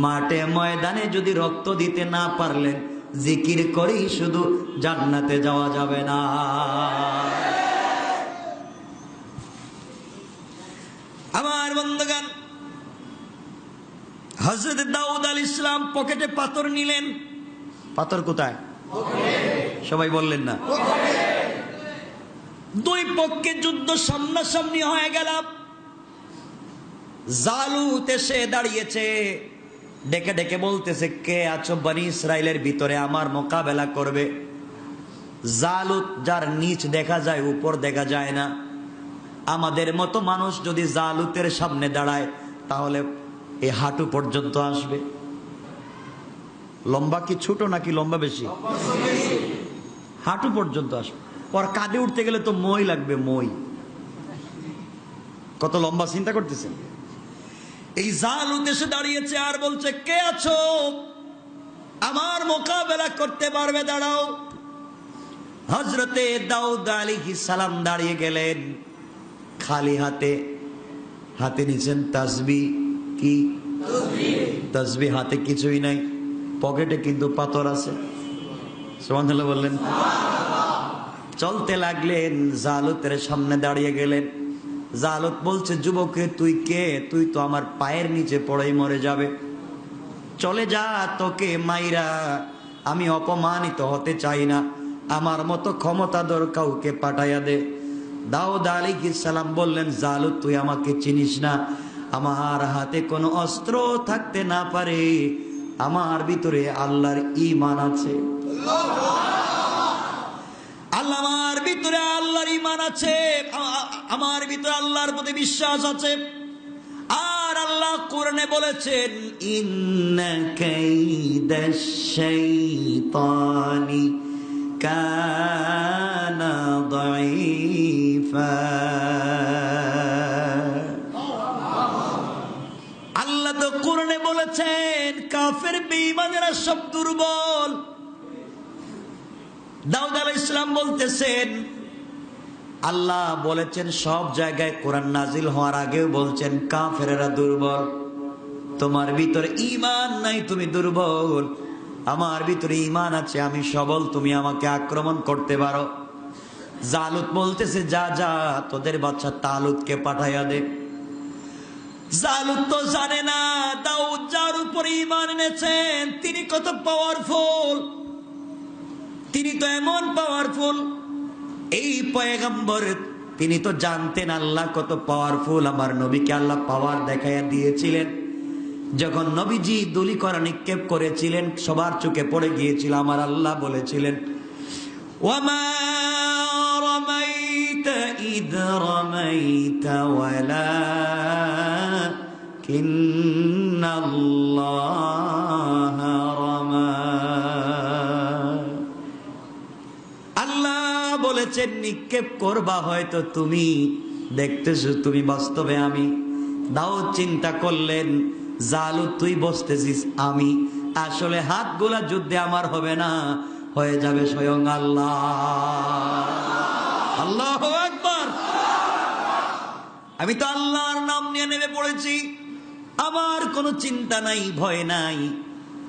মাঠে ময়দানে যদি রক্ত দিতে না পারলেন, জিকির করেই শুধু জান্নাতে যাওয়া যাবে না। আমার বন্ধুগণ, হযরত দাউদ আলাইহিস সালাম পকেটে পাথর নিলেন। পাথর কোথায়? সবাই বললেন না? দুই পক্ষে যুদ্ধ সামনাসামনি হয়ে গেল। জালুত এসে দাঁড়িয়েছে, ডেকে ডেকে বলতেছে, কে আছো বনি ইসরাইলের ভিতরে আমার মোকাবেলা করবে? জালুত যার নিচ দেখা যায়, উপর দেখা যায় না। আমাদের মতো মানুষ যদি জালুতের সামনে দাঁড়ায় তাহলে এই হাঁটু পর্যন্ত আসবে। লম্বা কি ছোট নাকি লম্বা বেশি? হাঁটু পর্যন্ত আসবে। ওর কাঁধে উঠতে গেলে তো মই লাগবে, মই। কত লম্বা চিন্তা করতেছেন? এই জালুত এসে দাঁড়িয়েছে আর বলছে, কে আছো আমার মোকাবেলা করতে পারবে? দাঁড়াও। হযরতে দাউদ আলাইহিস সালাম দাঁড়িয়ে গেলেন খালি হাতে। হাতে নিছেন তাসবিহ। কি তাসবিহ? হাতে কিছুই নাই, পকেটে কিন্তু পাথর আছে। সুবহানাল্লাহ বললেন? চলতে লাগলেন, জালুতের সামনে দাঁড়িয়ে গেলেন। জালুত বলছে, যুবকে তুই কে? তুই তো আমার পায়ের নিচে পড়েই মরে যাবে, চলে যা, তোকে মাইরা আমি অপমানিত হতে চাই না, আমার মতো ক্ষমতাধর কাউকে পাঠাইয়া দে। দাউদ আলাইহিস সালাম বললেন, জালুত তুই আমাকে চিনিস না, আমার হাতে কোনো অস্ত্র থাকতে না পারে, আমার ভিতরে আল্লাহর ঈমান আছে। আমার ভিতরে আল্লাহর ঈমান আছে, আমার ভিতরে আল্লাহর প্রতি বিশ্বাস আছে। আর আল্লাহ কোরআনে বলেছেন, ইন্না কাইদাশ শাইতানি কানা দাঈফা। আল্লাহ তো কোরআনে বলেছেন কাফের বেঈমানেরা সব দুর্বল। দাউদ আলাইহিস সালাম বলতেছেন, আল্লাহ বলেছেন সব জায়গায়, কোরআন নাজিল হওয়ার আগেও বলছেন কাফেরেরা দুর্বল। তোমার ভিতরে ঈমান নাই, তুমি দুর্বল। আমার ভিতরে ঈমান আছে, আমি সবল, তুমি আমাকে আক্রমণ করতে পারো। জালুত বলতেছে, যা যা, তোদের বাচ্চা তালুতকে পাঠাইয়া দে। জালুত তো জানে না দাউদ যার উপরে ঈমান এনেছেন তিনি কত পাওয়ারফুল। তিনি তো এমন পাওয়ারফুল, এই পয়গম্বর, তিনি তো জানতেন আল্লাহ কত পাওয়ারফুল। আমার নবীকে আল্লাহ পাওয়ার দেখাইয়া দিয়েছিলেন। যখন নবীজি দুলি করা নিক্ষেপ করেছিলেন, সবার চোখে পড়ে গিয়েছিল। আমার আল্লাহ বলেছিলেন, ওয়ামা রামাইতা ইদ রামাইতা ওয়ালাকিন্নাল্লাহা রামা। আল্লাহ বলেছেন নিক্ষেপ করবা হয়তো তুমি, দেখতেছো তুমি বাস্তবে আমি। দাউদ চিন্তা করলেন জালুত তুই বসতেছিস আমি, আসলে হাতগুলা যুদ্ধে আমার হবে না, হয়ে যাবে স্বয়ং আল্লাহ। আল্লাহু আকবার। আমি তো আল্লাহর নাম নিয়ে নেমে পড়েছি, আমার কোনো চিন্তা নাই, ভয় নাই,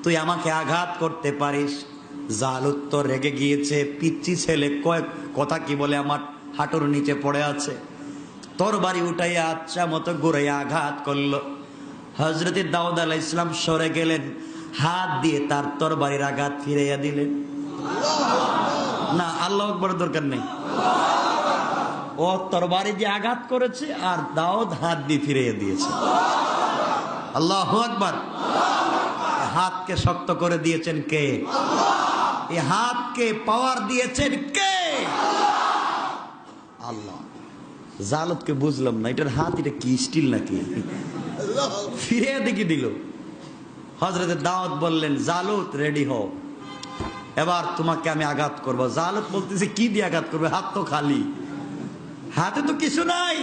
তুই আমাকে আঘাত করতে পারিস। জালুত তো রেগে গিয়েছে, পিচ্চি ছেলে কয়েক কথা কি বলে আমার হাঁটুর নিচে পড়ে আছে, তরবারি উঠাইয়া আচ্ছা মতো ঘুরাইয়া আঘাত করলো। হযরত দাউদ আলাইহিস সালাম সরে গেলেন, হাত দিয়ে তার তরবারির আঘাত ফিরাইয়া দিলেন। না, আল্লাহু আকবার দরকার নেই, ও তরবারি দিয়ে আঘাত করেছে আর দাউদ হাত দিয়ে ফিরাইয়া দিয়েছে। আল্লাহু আকবার। হাতকে শক্ত করে দিয়েছেন কে? এই হাতকে পাওয়ার দিয়েছেন কে? আল্লাহ। জালুতকে বুঝলাম না, এটার হাত এটা কি স্টিল নাকি? ফিরে দেখি দিল। হযরত দাউদ বললেন জালুত রেডি হও, এবার তোমাকে আমি আঘাত করবো। জালুত বলতেছে কি দিয়ে আঘাত করবে, হাত তো খালি, হাতে তো কিছু নাই।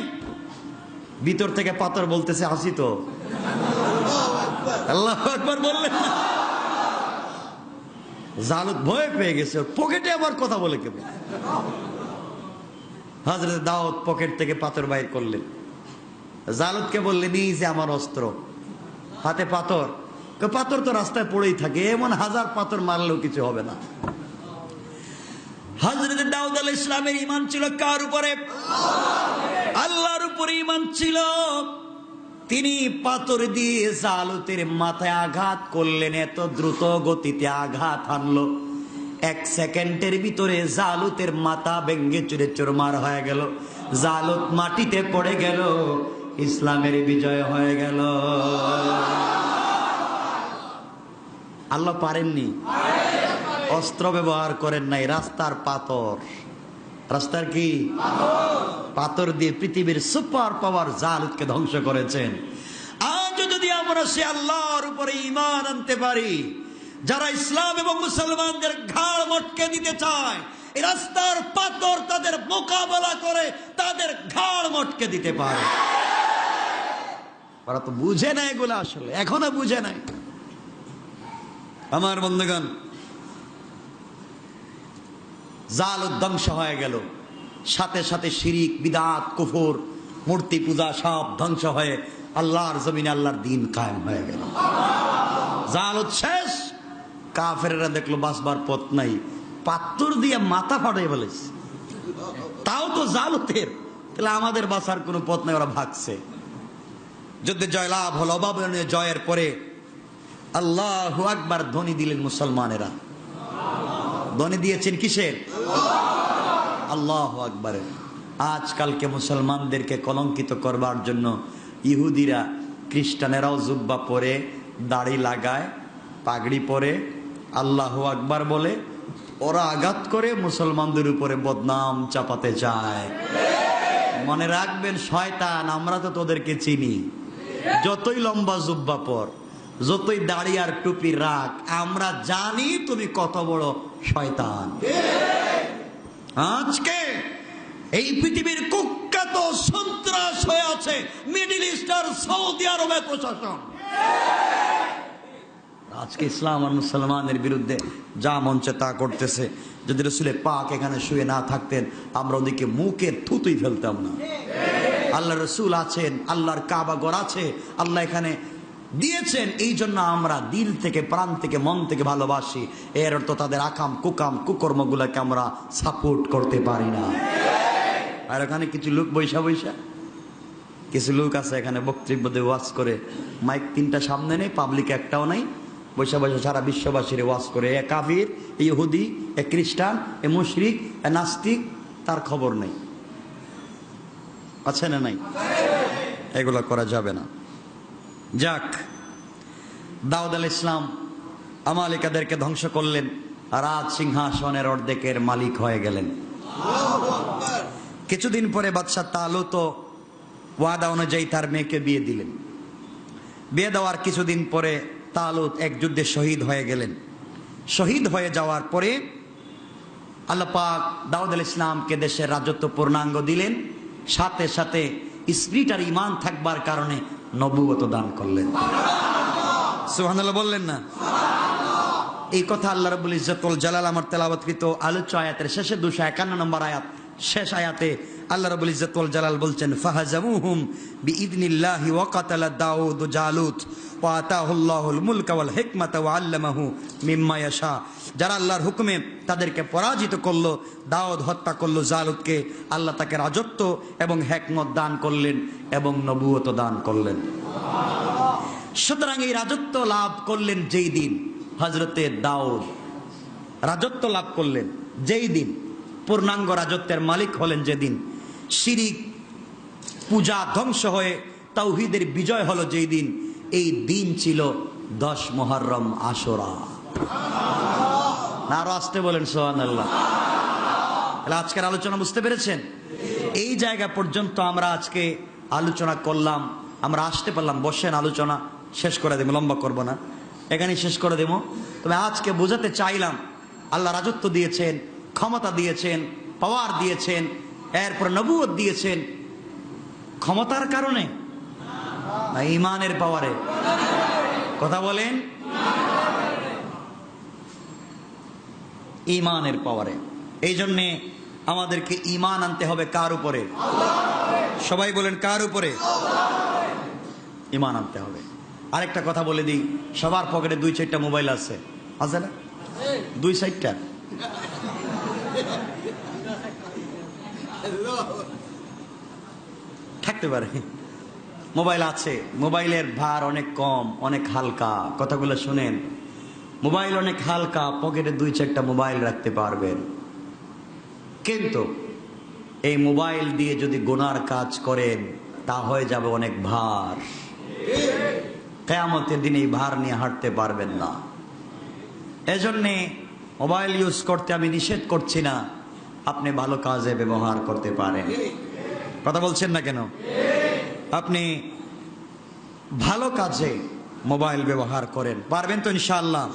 ভিতর থেকে পাথর বলতেছে আসি তো। আল্লাহু আকবার বললেন। জালুত ভয় পেয়ে গেছে, পকেটে আবার কথা বলে কেবে। হযরত দাউদ পকেট থেকে পাথর বাইর করলেন, জালুতকে বললেন এই যে আমার অস্ত্র, হাতে পাথর। পাথর তো রাস্তায় পড়েই থাকে, এমন হাজার পাথর মারলেও কিছু হবে না। হযরত দাউদ আলাইহিস সালামের ঈমান ছিল কার উপরে? আল্লাহর উপরে ঈমান ছিল। তিনি পাথর দিয়ে জালুতের মাথায় আঘাত করলেন, এত দ্রুত গতিতে আঘাত হানলো, 1 সেকেন্ডের ভিতরে জালুতের মাথা ভেঙ্গে চুরে চুরমার হয়ে গেল, জালুত মাটিতে পড়ে গেল, ইসলামের বিজয় হয়ে গেল। আল্লাহ পারেননি, অস্ত্র ব্যবহার করেন নাই, রাস্তার পাথর, রাস্তার কি পাথর দিয়ে পৃথিবীর সুপার পাওয়ার জালুতকে ধ্বংস করেছেন। আজ যদি আমরা সে আল্লাহর উপরে ঈমান আনতে পারি, যারা ইসলাম এবং মুসলমানদের ঘাড় মটকে দিতে চায়, এই রাস্তার পাথর তাদের মোকাবেলা করে তাদের ঘাড় মটকে দিতে পারে। ওরা তো বুঝে না এগুলো, আসলে এখনো বুঝে নাই। আমার বন্ধুগণ, জালুত ধ্বংস হয়ে গেল, সাথে সাথে শিরিক, বিদআত, কুফর, মূর্তি পূজা সব ধ্বংস হয়ে আল্লাহর জমিনে আল্লাহর দ্বীন কায়েম হয়ে গেল। জালুত শেষ। কাফেররা দেখলো বাঁচবার পথ নাই, পাথর দিয়ে মাথা ফাটিয়ে ফেলেছে, তাও তো জালুতের, তাহলে আমাদের বাঁচার কোনো পথ নাই, ওরা ভাগছে। যুদ্ধে জয়লাভ হলো, অভাবনীয় জয়ের পরে আল্লাহু আকবার ধ্বনি দিলেন মুসলমানেরা। ধ্বনি দিয়েছেন কিসের? আল্লাহু আকবার। আজকালকে মুসলমানদেরকে কলঙ্কিত করবার জন্য ইহুদিরা, খ্রিস্টানেরাও জুব্বা পরে, দাড়ি লাগায়, পাগড়ি পরে, আল্লাহু আকবার বলে, ওরা আঘাত করে মুসলমানদের উপরে বদনাম চাপাতে চায়। মনে রাখবেন শয়তান, আমরা তো তোদেরকে চিনি, যতই লম্বা জুব্বা পর, যতই দাড়ি আর টুপি রাখ, আমরা জানি তুমি কত বড় শয়তান। আজকে এই পৃথিবীর কুখ্যাত সন্ত্রাস হয়ে আছে মিডল ইস্ট আর সৌদি আরবের প্রশাসন। আজকে ইসলাম আর মুসলমানের বিরুদ্ধে যা মঞ্চে তা করতেছে, যদি রাসূলে পাক এখানে শুয়ে না থাকতেন আমরা ওদিকে মুখে থুতুই ফেলতাম না। আল্লাহ রসুল আছেন, আল্লাহর কাবা ঘর আছে, আল্লাহ এখানে দিয়েছেন, এই জন্য আমরা দিল থেকে, প্রাণ থেকে, মন থেকে ভালোবাসি। এর অর্থ তাদের আকাম কুকাম কুকর্মগুলোকে আমরা সাপোর্ট করতে পারি না। আর এখানে কিছু লোক বৈশা বৈশা, কিছু লোক আছে এখানে বক্তব্য দিয়ে ওয়াজ করে, মাইক 3টা সামনে নেই, পাবলিক একটাও নাই, বৈশা বৈশা সারা বিশ্ববাসীর ওয়াজ করে। এ কাফির, এ ইহুদি, এ খ্রিস্টান, এ মুশরিক, এ নাস্তিক, তার খবর নেই। আছে না নাই? এগুলো করা যাবে না। যাক, দাউদ আলাইহিস সালাম আমালিকাদেরকে ধ্বংস করলেন, রাজ সিংহাসনের অর্ধেকের মালিক হয়ে গেলেন। কিছুদিন পরে বাদশাহ তালুত ওয়াদা অনুযায়ী তার মেয়েকে বিয়ে দিলেন। বিয়ে দেওয়ার কিছুদিন পরে তালুত এক যুদ্ধে শহীদ হয়ে গেলেন। শহীদ হয়ে যাওয়ার পরে আল্লাহ পাক দাউদ আলাইহিস সালামকে দেশের রাজত্ব পূর্ণাঙ্গ দিলেন, সাথে সাথে স্পিরিট আর ঈমান থাকবার কারণে নবুয়ত দান করলেন। সুবহানাল্লাহ বললেন না? এই কথা আল্লাহ রাব্বুল ইজ্জতুল জালাল আমার তেলাওয়াতকৃত আলোচ্য আয়াতের শেষে 251 নম্বর আয়াত, শেষ আয়াতে আল্লাহ রাব্বুল ইজ্জতুল জালাল বলছেন, ফাহাজামুহুম বিইذনিল্লাহি ওয়া কাতালা দাউদ জালুত ওয়া আতাহুল্লাহুল মুলকা ওয়াল হিকমাতা ওয়া আল্লামাহু মিম্মা ইয়াশা। যারা আল্লাহর হুকুমে তাদেরকে পরাজিত করলো, দাউদ হত্যা করলো জালুতকে, আল্লাহ তাকে রাজত্ব এবং হিকমত দান করলেন এবং নবুয়ত দান করলেন। সুতরাং এই রাজত্ব লাভ করলেন যেই দিন, হযরতে দাউদ রাজত্ব লাভ করলেন যেই দিন, পূর্ণাঙ্গ রাজত্বের মালিক হলেন যেদিন, শিরিক পূজা ধ্বংস হয়ে তাওহীদের বিজয় হলো যেই দিন, এই দিন ছিল 10 মুহররম আশুরা। না, আরো আসতে বলেন সুবহানাল্লাহ। তাহলে আজকের আলোচনা বুঝতে পেরেছেন? এই জায়গা পর্যন্ত আমরা আজকে আলোচনা করলাম, আমরা আসতে পারলাম। বসেন, আলোচনা শেষ করে দেবো, লম্বা করব না, এখানেই শেষ করে দেবো। তবে আজকে বোঝাতে চাইলাম আল্লাহ রাজত্ব দিয়েছেন, ক্ষমতা দিয়েছেন, পাওয়ার দিয়েছেন, এরপর নবুয়ত দিয়েছেন ক্ষমতার কারণে না ঈমানের পাওয়ারে? কথা বলেন। ঈমানের পাওয়ারে। এই জন্যে আমাদেরকে ঈমান আনতে হবে কার উপরে? সবাই বলেন কার উপরে? ঈমান আনতে হবে। আরেকটা কথা বলে দিই, সবার পকেটে 2-4টা মোবাইল আছে, আছে না? 2-4টা থাকতে পারে, মোবাইল আছে। মোবাইলের ভার অনেক কম, অনেক হালকা। কথাগুলো শুনেন, মোবাইল অনেক হালকা, পকেটে 2-4টা মোবাইল রাখতে পারবেন। কিন্তু এই মোবাইল দিয়ে যদি গুনার কাজ করেন তা হয়ে যাবে অনেক ভার। কিয়ামতের দিন এই ভার নিয়ে হাঁটতে পারবেন না। এজন্যে মোবাইল ইউজ করতে আমি নিষেধ করছি না, আপনি ভালো কাজে ব্যবহার করতে পারেন। কথা বলছেন না কেন? আপনি ভালো কাজে মোবাইল ব্যবহার করেন, পারবেন তো ইনশাআল্লাহ?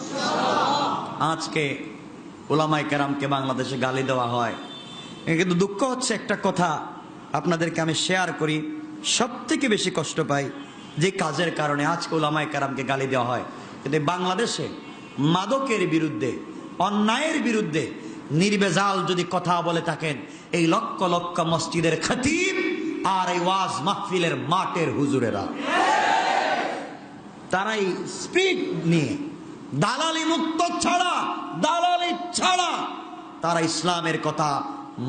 আজকে উলামায়ে কেরামকে বাংলাদেশে গালি দেওয়া হয়, কিন্তু দুঃখ হচ্ছে একটা কথা আপনাদেরকে আমি শেয়ার করি, সব থেকে বেশি কষ্ট পাই যে কাজের কারণে আজকে উলামায়ে কেরামকে গালি দেওয়া হয়। কিন্তু বাংলাদেশে মাদকের বিরুদ্ধে, অন্যায়ের বিরুদ্ধে নির্বেজাল যদি কথা বলে থাকেন এই লক্ষ লক্ষ মসজিদের খতিব আর এই ওয়াজ মাহফিলের মাঠের হুজুরেরা, তারাই স্পিড নিয়ে দালালি মুক্ত ছাড়া, দালালি ছাড়া তারা ইসলামের কথা,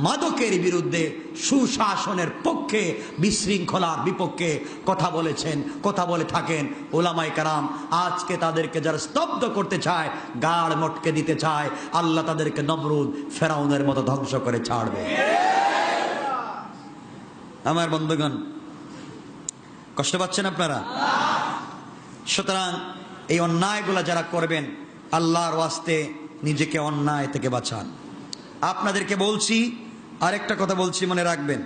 মাদকের বিরুদ্ধে, সুশাসনের পক্ষে, বিশৃঙ্খলার বিপক্ষে কথা বলেছেন, কথা বলে থাকেন উলামায়ে কেরাম। আজকে তাদেরকে যারা স্তব্ধ করতে চায়, গাড় মটকে দিতে চায়, আল্লাহ তাদেরকে নমরুদ ফেরাউনের মতো ধ্বংস করে ছাড়বে। আমার বন্ধুগণ, কষ্ট পাচ্ছেন আপনারা? সুতরাং এই অন্যায়গুলা যারা করবেন, আল্লাহর ওয়াস্তে নিজেকে অন্যায় থেকে বাঁচান। আপনাদেরকে বলছি, আরেকটা কথা বলছি, মনে রাখবেন,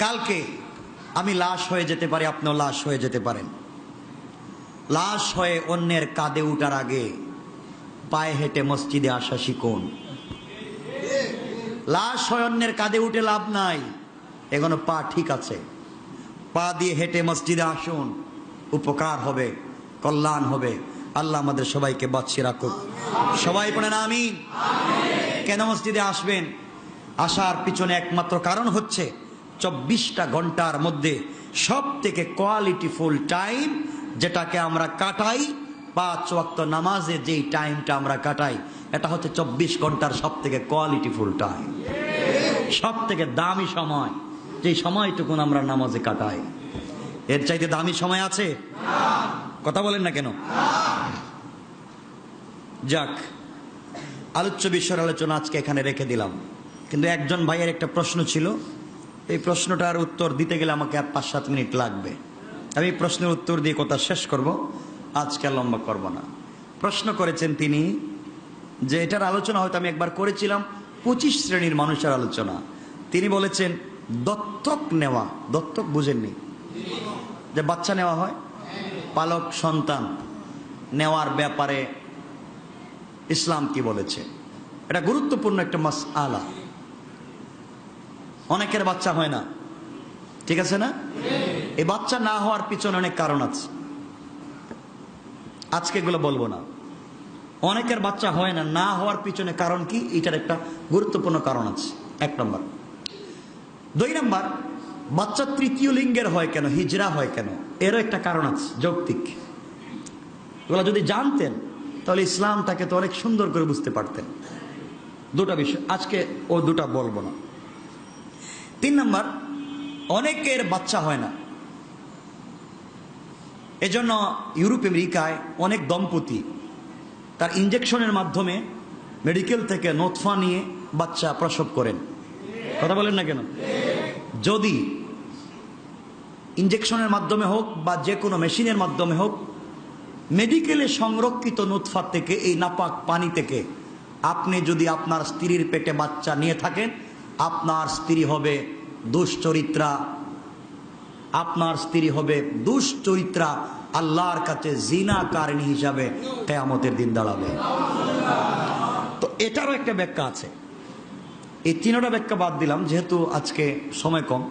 কালকে আমি লাশ হয়ে যেতে পারি, আপনিও লাশ হয়ে যেতে পারেন। লাশ হয়ে অন্যের কাঁধে উঠার আগে পায়ে হেঁটে মসজিদে আসা শিখুন। লাশ হয়ে অন্যের কাঁধে উঠে লাভ নাই, এখনো পা ঠিক আছে, পা দিয়ে হেঁটে মসজিদে আসুন, উপকার হবে, কল্যাণ হবে। আল্লাহ আমাদের সবাইকে বাঁচিয়ে রাখুক। সবাই পড়েন আমিন। কেন মসজিদে আসবেন? আসার পিছনে একমাত্র কারণ হচ্ছে 24টা ঘন্টার মধ্যে সব থেকে কোয়ালিটিফুল টাইম যেটাকে আমরা কাটাই, 5 ওয়াক্ত নামাজে যেই টাইমটা আমরা কাটাই, এটা হচ্ছে 24 ঘন্টার সব থেকে কোয়ালিটিফুল টাইম, সব থেকে দামি সময়। যেই সময়টুকুন আমরা নামাজে কাটাই, এর চাইতে দামি সময় আছে? কথা বলেন না কেন? যাক, আলোচ্য বিষয়ের আলোচনা আজকে এখানে রেখে দিলাম। কিন্তু একজন ভাইয়ের একটা প্রশ্ন ছিল, এই প্রশ্নটার উত্তর দিতে গেলে আমাকে আর 5-7 মিনিট লাগবে। আমি এই প্রশ্নের উত্তর দিয়ে কথা শেষ করব, আজকে লম্বা করব না। প্রশ্ন করেছেন তিনি যে এটার আলোচনা হয়তো আমি একবার করেছিলাম, 25 শ্রেণীর মানুষের আলোচনা। তিনি বলেছেন দত্তক নেওয়া, দত্তক বুঝেননি? যে বাচ্চা নেওয়া হয়, পালক সন্তান নেওয়ার ব্যাপারে ইসলাম কি বলেছে। এটা গুরুত্বপূর্ণ একটা মাসআলা। অনেকের বাচ্চা হয় না, ঠিক আছে না? এই বাচ্চা না হওয়ার পিছনে অনেক কারণ আছে, আজকে এগুলো বলবো না। অনেকের বাচ্চা হয় না, না হওয়ার পিছনে কারণ কি, এটার একটা গুরুত্বপূর্ণ কারণ আছে, 1 নম্বর। 2 নম্বর, বাচ্চা তৃতীয় লিঙ্গের হয় কেন, হিজরা হয় কেন, এরও একটা কারণ আছে যৌক্তিক। এগুলো যদি জানতেন তাহলে ইসলামটাকে তো অনেক সুন্দর করে বুঝতে পারতেন। 2টা বিষয় আজকে, ও 2টা বলবো না। 3 নম্বর, অনেকের বাচ্চা হয় না, এজন্য ইউরোপ আমেরিকায় অনেক দম্পতি তার ইনজেকশনের মাধ্যমে মেডিকেল থেকে নোতফা নিয়ে বাচ্চা প্রসব করেন। কথা বলেন না কেন? যদি ইনজেকশনের মাধ্যমে হোক বা যে কোনো মেশিনের মাধ্যমে হোক, মেডিকেলে সংরক্ষিত নুতফা থেকে, এই নাপাক পানি থেকে আপনি যদি আপনার স্ত্রীর পেটে বাচ্চা নিয়ে থাকেন, আপনার স্ত্রী হবে দুশ্চরিত্রা, আপনার স্ত্রী হবে দুশ্চরিত্রা, আল্লাহর কাছে জিনাকারিণী হিসাবে কিয়ামতের দিন দাঁড়াবে। তো এটারও একটা ব্যাখ্যা আছে। এই 3টা ব্যাখ্যা বাদ দিলাম, যেহেতু আজকে সময় কম,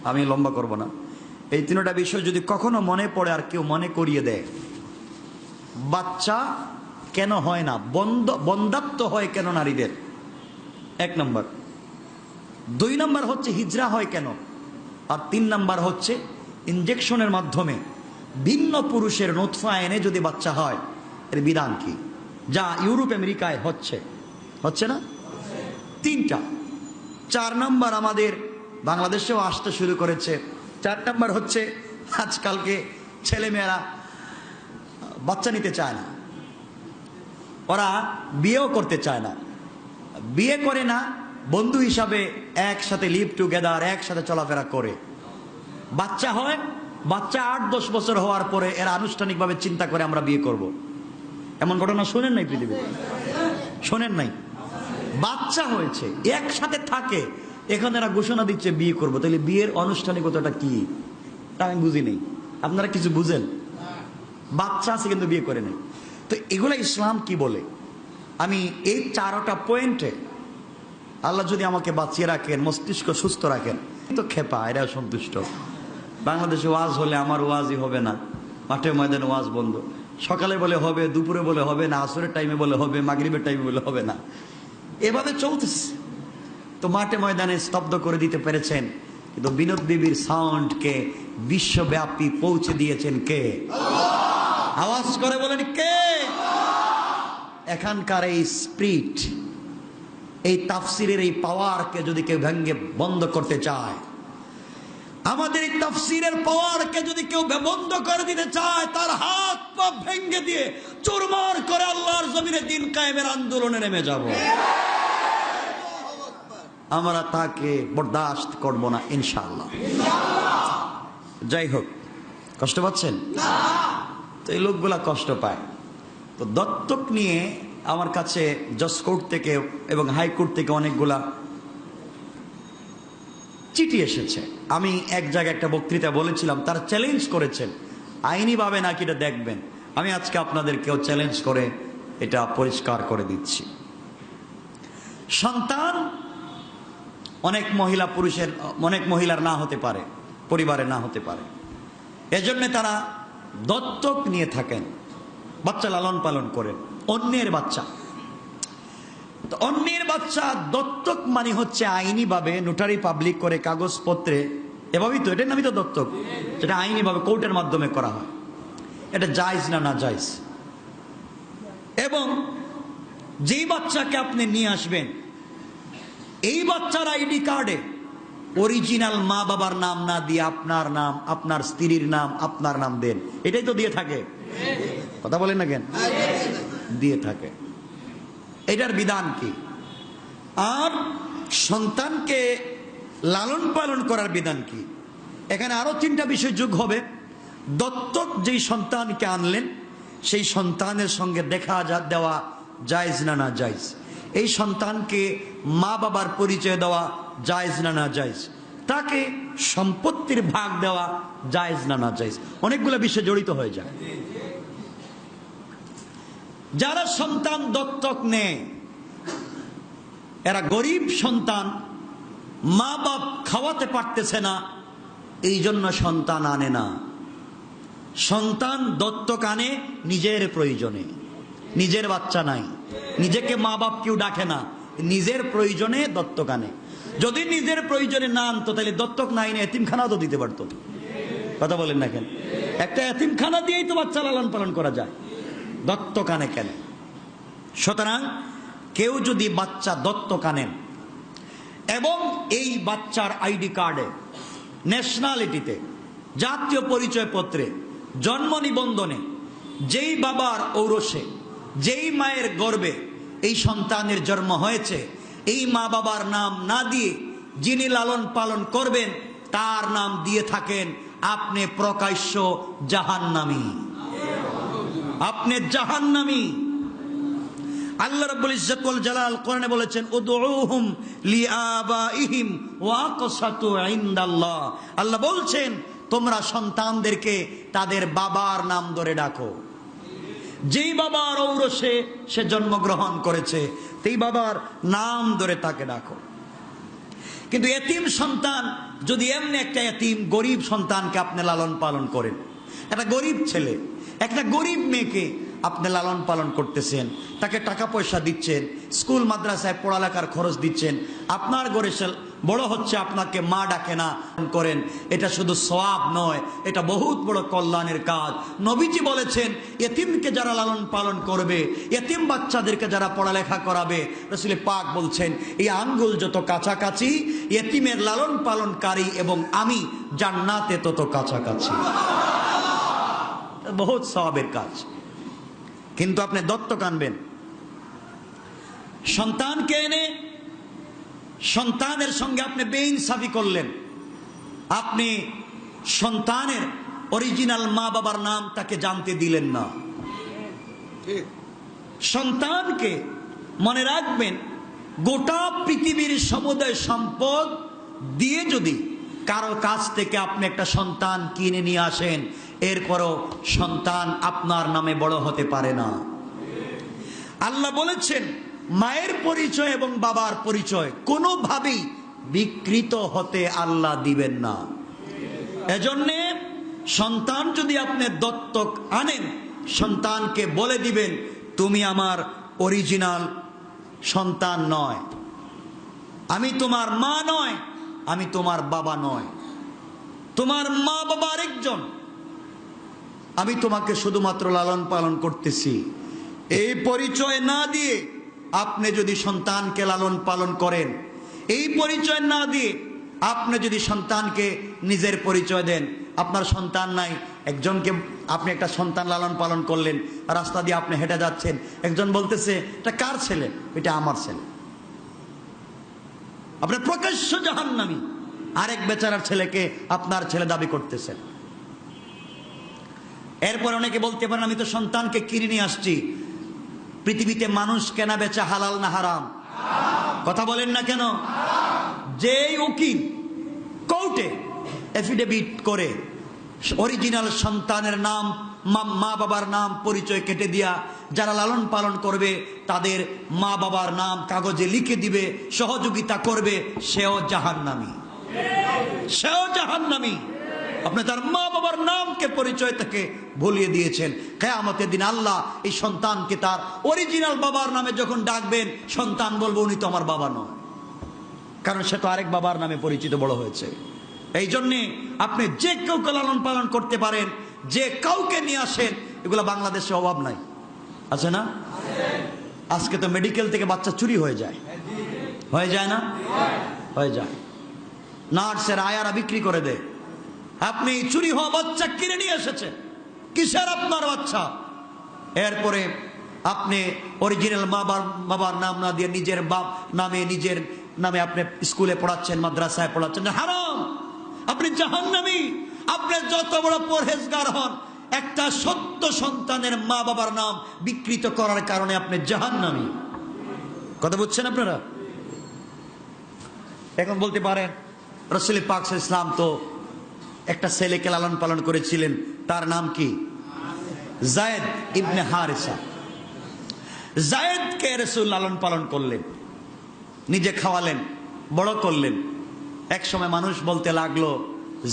আমি লম্বা করব না। এই 3টা বিষয় যদি কখনো মনে পড়ে আর কেউ মনে করিয়ে দেয়, বাচ্চা কেন হয় না, বন্ধ্যাত্ব হয় কেন নারীদের, 1 নম্বর। 2 নম্বর হচ্ছে হিজরা হয় কেন, আর 3 নম্বর হচ্ছে ইনজেকশনের মাধ্যমে ভিন্ন পুরুষের নুতফা এনে যদি বাচ্চা হয়, এর বিধান কি, যা ইউরোপ আমেরিকায় হচ্ছে না। 3টা। 4 নম্বর আমাদের বাংলাদেশেও আসতে শুরু করেছে। 4 নম্বর হচ্ছে আজকালকে ছেলেমেয়েরা বাচ্চা নিতে চায় না, ওরা বিয়েও করতে চায় না। বিয়ে করে না, বন্ধু হিসাবে একসাথে লিভ টুগেদার, একসাথে চলাফেরা করে। বাচ্চা হয়, বাচ্চা 8-10 বছর হওয়ার পরে এরা আনুষ্ঠানিকভাবে চিন্তা করে আমরা বিয়ে করব। এমন ঘটনা শোনেন নাই পৃথিবীতে? শোনেন নাই? বাচ্চা হয়েছে, একসাথে থাকে, এখন এরা ঘোষণা দিচ্ছে বিয়ে করব। তাহলে বিয়ের আনুষ্ঠানিকতাটা কি, তা আমি বুঝি নেই। আপনারা কিছু বুঝেন? বাচ্চা আছে কিন্তু বিয়ে করে নেই। তো এগুলা ইসলাম কি বলে? আমি এই 4টা পয়েন্টে, আল্লাহ যদি আমাকে বাঁচিয়ে রাখেন, মস্তিষ্ক সুস্থ রাখেন, তো খেপা এরা সন্তুষ্ট। বাংলাদেশে ওয়াজ হলে আমার ওয়াজই হবে না, মাঠে ময়দানে ওয়াজ বন্ধ। সকালে বলে হবে, দুপুরে বলে হবে না, আসরের টাইমে বলে হবে, মাগরিবের টাইমে বলে হবে না, এভাবে চলতেছে। তো মাঠে ময়দানে স্তব্ধ করে দিতে পেরেছেন, কিন্তু বিনোদ বিবির সাউন্ডকে বিশ্বব্যাপী পৌঁছে দিয়েছেন কে? আওয়াজ করে বলেন কে? এখানকার এই স্পিরিট, এই তাফসিরের এই পাওয়ারকে যদি কেউ ভেঙে বন্ধ করতে চায়, আমাদের এই তাফসিরের পাওয়ারকে যদি কেউ বন্ধ করে দিতে চায়, তার হাত পা ভেঙে দিয়ে চুরমার করে আল্লাহর জমিনে দিন কায়েমের আন্দোলনে নেমে যাব। আমরা তাকে বরদাস্ত করব না ইনশাআল্লাহ। যাই হোক, কষ্ট পাচ্ছেন? তো এই লোকগুলা কষ্ট পায়। তো দত্তক নিয়ে আমার কাছে জজ কোর্ট থেকে এবং হাইকোর্ট থেকে অনেকগুলা চিঠি এসেছে। আমি এক জায়গায় একটা বক্তৃতা বলেছিলাম, তারা চ্যালেঞ্জ করেছেন আইনিভাবে নাকি এটা দেখবেন। আমি আজকে আপনাদেরকেও চ্যালেঞ্জ করে এটা পরিষ্কার করে দিচ্ছি। সন্তান অনেক মহিলার না হতে পারে, পরিবারে না হতে পারে, এজন্য তারা দত্তক নিয়ে থাকেন, বাচ্চা লালন পালন করেন, অন্যের বাচ্চা। তো অন্যের বাচ্চা দত্তক মানে হচ্ছে আইনিভাবে নোটারি পাবলিক করে কাগজপত্রে, এভাবেই তো, এটার নামই তো দত্তক, যেটা আইনিভাবে কোর্টের মাধ্যমে করা হয়। এটা জায়েজ না না জায়েজ? এবং যেই বাচ্চাকে আপনি নিয়ে আসবেন, এই বাচ্চার আইডি কার্ডে অরিজিনাল মা বাবার নাম না দিয়ে আপনার নাম, আপনার স্ত্রীর নাম, আপনার নাম দেন। এটাই তো দিয়ে থাকে, কথা বলেন না কেন? দিয়ে থাকে। এটার বিধান কি? আর সন্তানকে লালন পালন করার বিধান কি? এখানে আরো 3টা বিষয় যোগ হবে। দত্তক যেই সন্তানকে আনলেন, সেই সন্তানের সঙ্গে দেখা দেওয়া জায়েজ না না জায়েজ? এই সন্তানকে মা বাবার পরিচয় দেওয়া জায়েজ না না জায়েজ? তাকে সম্পত্তির ভাগ দেওয়া জায়েজ না না জায়েজ? অনেকগুলো বিষয় জড়িত হয়ে যায়। যারা সন্তান দত্তক নেয় এরা গরিব সন্তান, মা বাপ খাওয়াতে পারতেছে না, এই জন্য সন্তান আনে না। সন্তান দত্তক আনে নিজের প্রয়োজনে, নিজের বাচ্চা নাই, নিজেকে মা বাপ কেউ ডাকে না, নিজের প্রয়োজনে দত্তক আনে। যদি নিজের প্রয়োজনে না আনতো তাহলে দত্তক নাই না এতিমখানাও তো দিতে পারতো। কথা বলেন না কেন? একটা এতিমখানা দিয়েই তো বাচ্চা লালন পালন করা যায়, দত্তক আনে কেন? সুতরাং কেউ যদি বাচ্চা দত্তক আনেন এবং এই বাচ্চার আইডি কার্ডে, ন্যাশনালিটিতে, জাতীয় পরিচয় পত্রে, জন্ম নিবন্ধনে যেই বাবার ঔরসে, যেই মায়ের গর্ভে এই সন্তানের জন্ম হয়েছে, এই মা বাবার নাম না দিয়ে যিনি লালন পালন করবেন তার নাম দিয়ে থাকেন, আপনি প্রকাশ্য জাহান্নামী, আপনি জাহান্নামী। আল্লাহ রাব্বুল ইজ্জত ওয়াল জালাল কোরআনে বলেছেন, উদউহুম লিআবাইহিম ওয়া আকসাতু ইনদাল্লাহ। আল্লাহ বলছেন তোমরা সন্তানদেরকে তাদের বাবার নাম ধরে ডাকো। যেই বাবার ঔরসে সে জন্মগ্রহণ করেছে সেই বাবার নাম ধরে তাকে ডাকো। কিন্তু এতিম সন্তান, যদি এমনি একটা এতিম গরিব সন্তানকে আপনি লালন পালন করেন, একটা গরিব ছেলে, একটা গরিব মেয়েকে আপনি লালন পালন করতেছেন, তাকে টাকা পয়সা দিচ্ছেন, স্কুল মাদ্রাসায় পড়ালেখার খরচ দিচ্ছেন, আপনার ঘরে সে বড় হচ্ছে, আপনাকে মা ডাকে না করেন, এটা শুধু সওয়াব নয়, এটা বহুত বড় কল্যাণের কাজ। নবীজি বলেছেন এতিমকে যারা লালন পালন করবে, এতিম বাচ্চাদেরকে যারা পড়ালেখা করাবে, রাসূল পাক বলছেন এই আঙ্গুল যত কাছাকাছি এতিমের লালন পালনকারী এবং আমি জান্নাতে তত কাছাকাছি। বহুত সওয়াবের কাজ। কিন্তু আপনি দত্তক আনবেন, সন্তানকে এনে সন্তানের সঙ্গে আপনি বেইনসাফি করলেন, আপনি সন্তানের অরিজিনাল মা বাবার নাম তাকে জানতে দিলেন না। সন্তানকে মনে রাখবেন, গোটা পৃথিবীর সমুদয় সম্পদ দিয়ে যদি কারো কাছ থেকে আপনি একটা সন্তান কিনে নিয়ে আসেন, এরপরও সন্তান আপনার নামে বড় হতে পারে না। আল্লাহ বলেছেন মায়ের পরিচয় এবং বাবার পরিচয় কোনোভাবেই বিকৃত হতে আল্লাহ দিবেন না। এজন্যে সন্তান যদি আপনি দত্তক আনেন, সন্তানকে বলে দিবেন তুমি আমার অরিজিনাল সন্তান নয়, আমি তোমার মা নয়, আমি তোমার বাবা নয়, তোমার মা বাবা আরেকজন, আমি তোমাকে শুধুমাত্র লালন পালন করতেছি। এই পরিচয় না দিয়ে আপনি যদি সন্তানকে লালন পালন করেন, এই পরিচয় না দিয়ে আপনি যদি সন্তানকে নিজের পরিচয় দেন, আপনার সন্তান নাই, একজনকে আপনি একটা সন্তান লালন পালন করলেন, রাস্তা দিয়ে আপনি হেঁটে যাচ্ছেন, একজন বলতেছে এটা কার ছেলে? এটা আমার ছেলে। আপনি প্রকাশ্য জাহান্নামী, আরেক বেচারার ছেলেকে আপনার ছেলে দাবি করতেছেন। এরপর অনেকে বলতে পারেন আমি তো সন্তানকে কিনে নিয়ে আসছি। পৃথিবীতে মানুষ কেনা বেচা হালাল না হারাম? কথা বলেন না কেন? যেই উকিল কোর্টে এফিডেভিট করে অরিজিনাল সন্তানের নাম, মা বাবার নাম পরিচয় কেটে দিয়া যারা লালন পালন করবে তাদের মা বাবার নাম কাগজে লিখে দিবে, সহযোগিতা করবে, সেও জাহান্নামী, সেও জাহান্নামী। আপনি তার মা বাবার নামকে পরিচয় থেকে ভুলিয়ে দিয়েছেন। কিয়ামতের দিন আল্লাহ এই সন্তানকে তার অরিজিনাল বাবার নামে যখন ডাকবেন, সন্তান বলবে উনি তো আমার বাবা নয়, কারণ সে তো আরেক বাবার নামে পরিচিত বড় হয়েছে। এই জন্যে আপনি যে কাউকে লালন পালন করতে পারেন, যে কাউকে নিয়ে আসেন, এগুলো বাংলাদেশে অভাব নাই, আছে না? আজকে তো মেডিকেল থেকে বাচ্চা চুরি হয়ে যায়, হয়ে যায় না? হয়ে যায়। নার্সের আয়ারা বিক্রি করে দেয়। আপনি চুরি হওয়া বাচ্চা কিনে নিয়ে এসেছেন, কিসের আপনার বাচ্চা? এরপরে আপনি অরিজিনাল বাবার নাম না দিয়ে নিজের বাপ নামে, নিজের নামে আপনি স্কুলে পড়াচ্ছেন, মাদ্রাসায় পড়াচ্ছেন, হারাম, আপনি জাহান্নামী। আপনি যত বড় পরহেজগার হন, একটা সত্য সন্তানের মা বাবার নাম বিকৃত করার কারণে আপনি জাহান্নামী। কথা বুঝছেন আপনারা? এখন বলতে পারেন রাসূল পাক সাল্লাল্লাহু আলাইহি ওয়াসাল্লাম তো একটা ছেলেকে লালন পালন করেছিলেন, তার নাম কি? যায়েদ ইবনে হারিসা। যায়েদকে রাসূল লালন পালন করলেন, নিজে খাওয়ালেন, বড় করলেন। এক সময় মানুষ বলতে লাগলো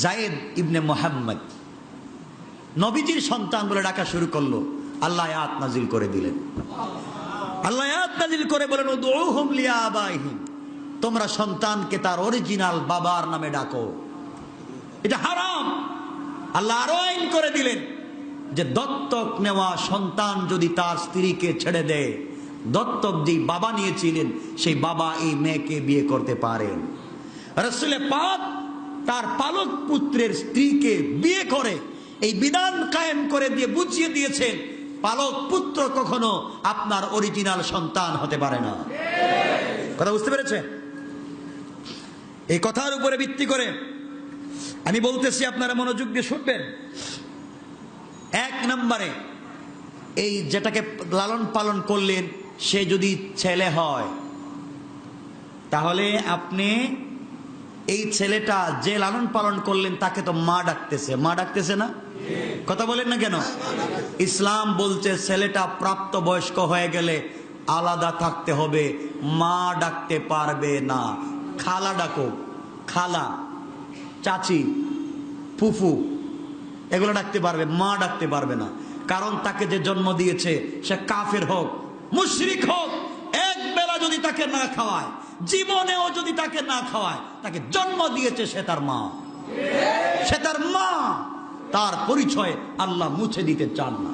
যায়েদ ইবনে মুহাম্মদ, নবীজির সন্তান বলে ডাকা শুরু করলো। আল্লাহ আয়াত নাজিল করে দিলেন। আল্লাহ আয়াত নাজিল করে বলেন উদউহুম লিআবাইহিম, তোমরা সন্তানকে তার অরিজিনাল বাবার নামে ডাকো। এটা হারাম। আল্লাহ আরো আইন করে দিলেন যে দত্তক নেওয়া সন্তান যদি তার স্ত্রীকে ছেড়ে দেয়, দত্তক যেই বাবা নিয়েছিলেন সেই বাবা এই মেয়েকে বিয়ে করতে পারেন। রাসূল পাক তার পালক পুত্রের স্ত্রীকে বিয়ে করে এই বিধান কায়েম করে দিয়ে বুঝিয়ে দিয়েছেন পালক পুত্র কখনো আপনার অরিজিনাল সন্তান হতে পারে না। কথা বুঝতে পেরেছেন? এই কথার উপরে ভিত্তি করে আমি বলতেছি, আপনারা মনোযোগ দিয়ে শুনবেন। এক নম্বরে, এই যেটাকে লালন পালন করলেন সে যদি ছেলে হয়, তাহলে আপনি এই ছেলেটা যে লালন পালন করলেন তাকে তো মা ডাকতেছে, মা ডাকতেছে না? কথা বলেন না কেন? ইসলাম বলছে ছেলেটা প্রাপ্ত বয়স্ক হয়ে গেলে আলাদা থাকতে হবে, মা ডাকতে পারবে না। খালা ডাকো, খালা, চাচি, ফুফু, এগুলো ডাকতে পারবে, মা ডাকতে পারবে না। কারণ তাকে যে জন্ম দিয়েছে সে কাফের হোক, মুশরিক হোক, এক বেলা যদি তাকে না খাওয়ায়, জীবনেও যদি তাকে না খাওয়ায়, তাকে জন্ম দিয়েছে সে তার মা, সে তার মা। তার পরিচয় আল্লাহ মুছে দিতে চান না।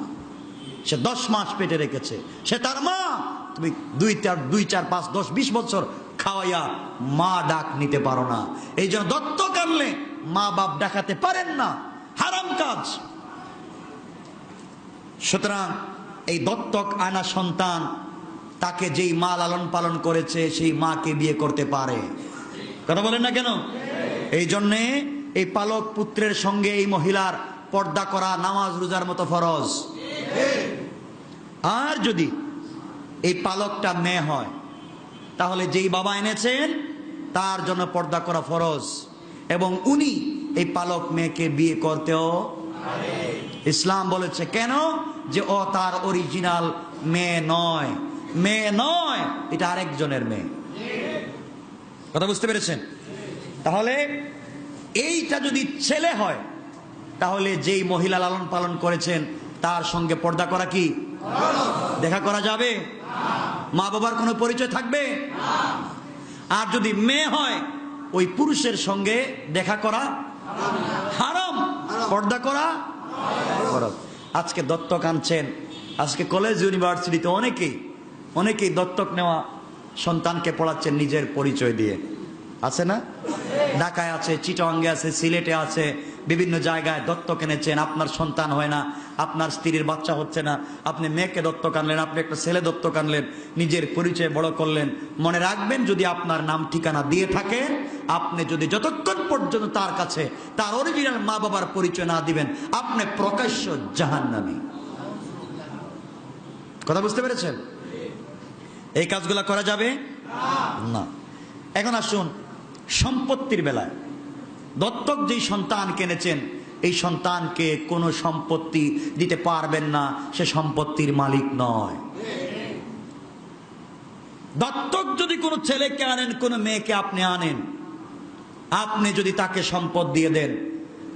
সে 10 মাস পেটে রেখেছে, সে তার মা। তুমি 2, 4, 5, 10, 20 বছর খাওয়াইয়া মা ডাক নিতে পারো না। এই জন্য দত্তক আনলে মা বাপ ডাকাতে পারেন না, হারাম কাজ। সুতরাং এই দত্তক আনা সন্তান তাকে যেই মা লালন পালন করেছে সেই মাকে বিয়ে করতে পারে। কথা বলেন না কেন? এই জন্যে এই পালক পুত্রের সঙ্গে এই মহিলার পর্দা করা নামাজ রোজার মতো ফরজ। আর যদি এই পালকটা মেয়ে হয়, তাহলে যেই বাবা এনেছেন তার জন্য পর্দা করা ফরজ, এবং উনি এই পালক মেয়েকে বিয়ে করতেও ইসলাম বলেছে। কেন? যে ও তার অরিজিনাল মেয়ে নয়, মেয়ে নয়, এটা আরেকজনের মেয়ে। কথা বুঝতে পেরেছেন? তাহলে এইটা যদি ছেলে হয়, তাহলে যেই মহিলা লালন পালন করেছেন তার সঙ্গে পর্দা করা কি দেখা করা যাবে? মা বাবার কোনো পরিচয় থাকবে? আর যদি মেয়ে হয়, ওই পুরুষের সঙ্গে দেখা করা হারাম, পর্দা করা হারাম। আজকে দত্তক আনছেন, আজকে কলেজ ইউনিভার্সিটিতে অনেকেই দত্তক নেওয়া সন্তানকে পড়াচ্ছেন নিজের পরিচয় দিয়ে। আছে না? ঢাকায় আছে, চিটাগাঙ্গে আছে, সিলেটে আছে, বিভিন্ন জায়গায় দত্তক এনেছেন। আপনার সন্তান হয় না, আপনার স্ত্রীর বাচ্চা হচ্ছে না, আপনি মেয়েকে দত্তক আনলেন, আপনি একটা ছেলে দত্তক আনলেন, নিজের পরিচয় বড় করলেন। মনে রাখবেন, যদি আপনার নাম ঠিকানা দিয়ে থাকে, আপনি যদি যতক্ষণ পর্যন্ত তার কাছে তার অরিজিনাল মা বাবার পরিচয় না দিবেন, আপনি প্রকাশ্য জাহান্নামী। কথা বুঝতে পেরেছেন? এই কাজগুলো করা যাবে না। এখন আসুন সম্পত্তির বেলায়। দত্তক যেই সন্তান কিনেছেন, এই সন্তানকে কোনো সম্পত্তি দিতে পারবেন না, সে সম্পত্তির মালিক নয়। দত্তক যদি কোনো ছেলেকে আনেন, কোনো মেয়েকে আপনি আনেন, আপনি যদি তাকে সম্পদ দিয়ে দেন,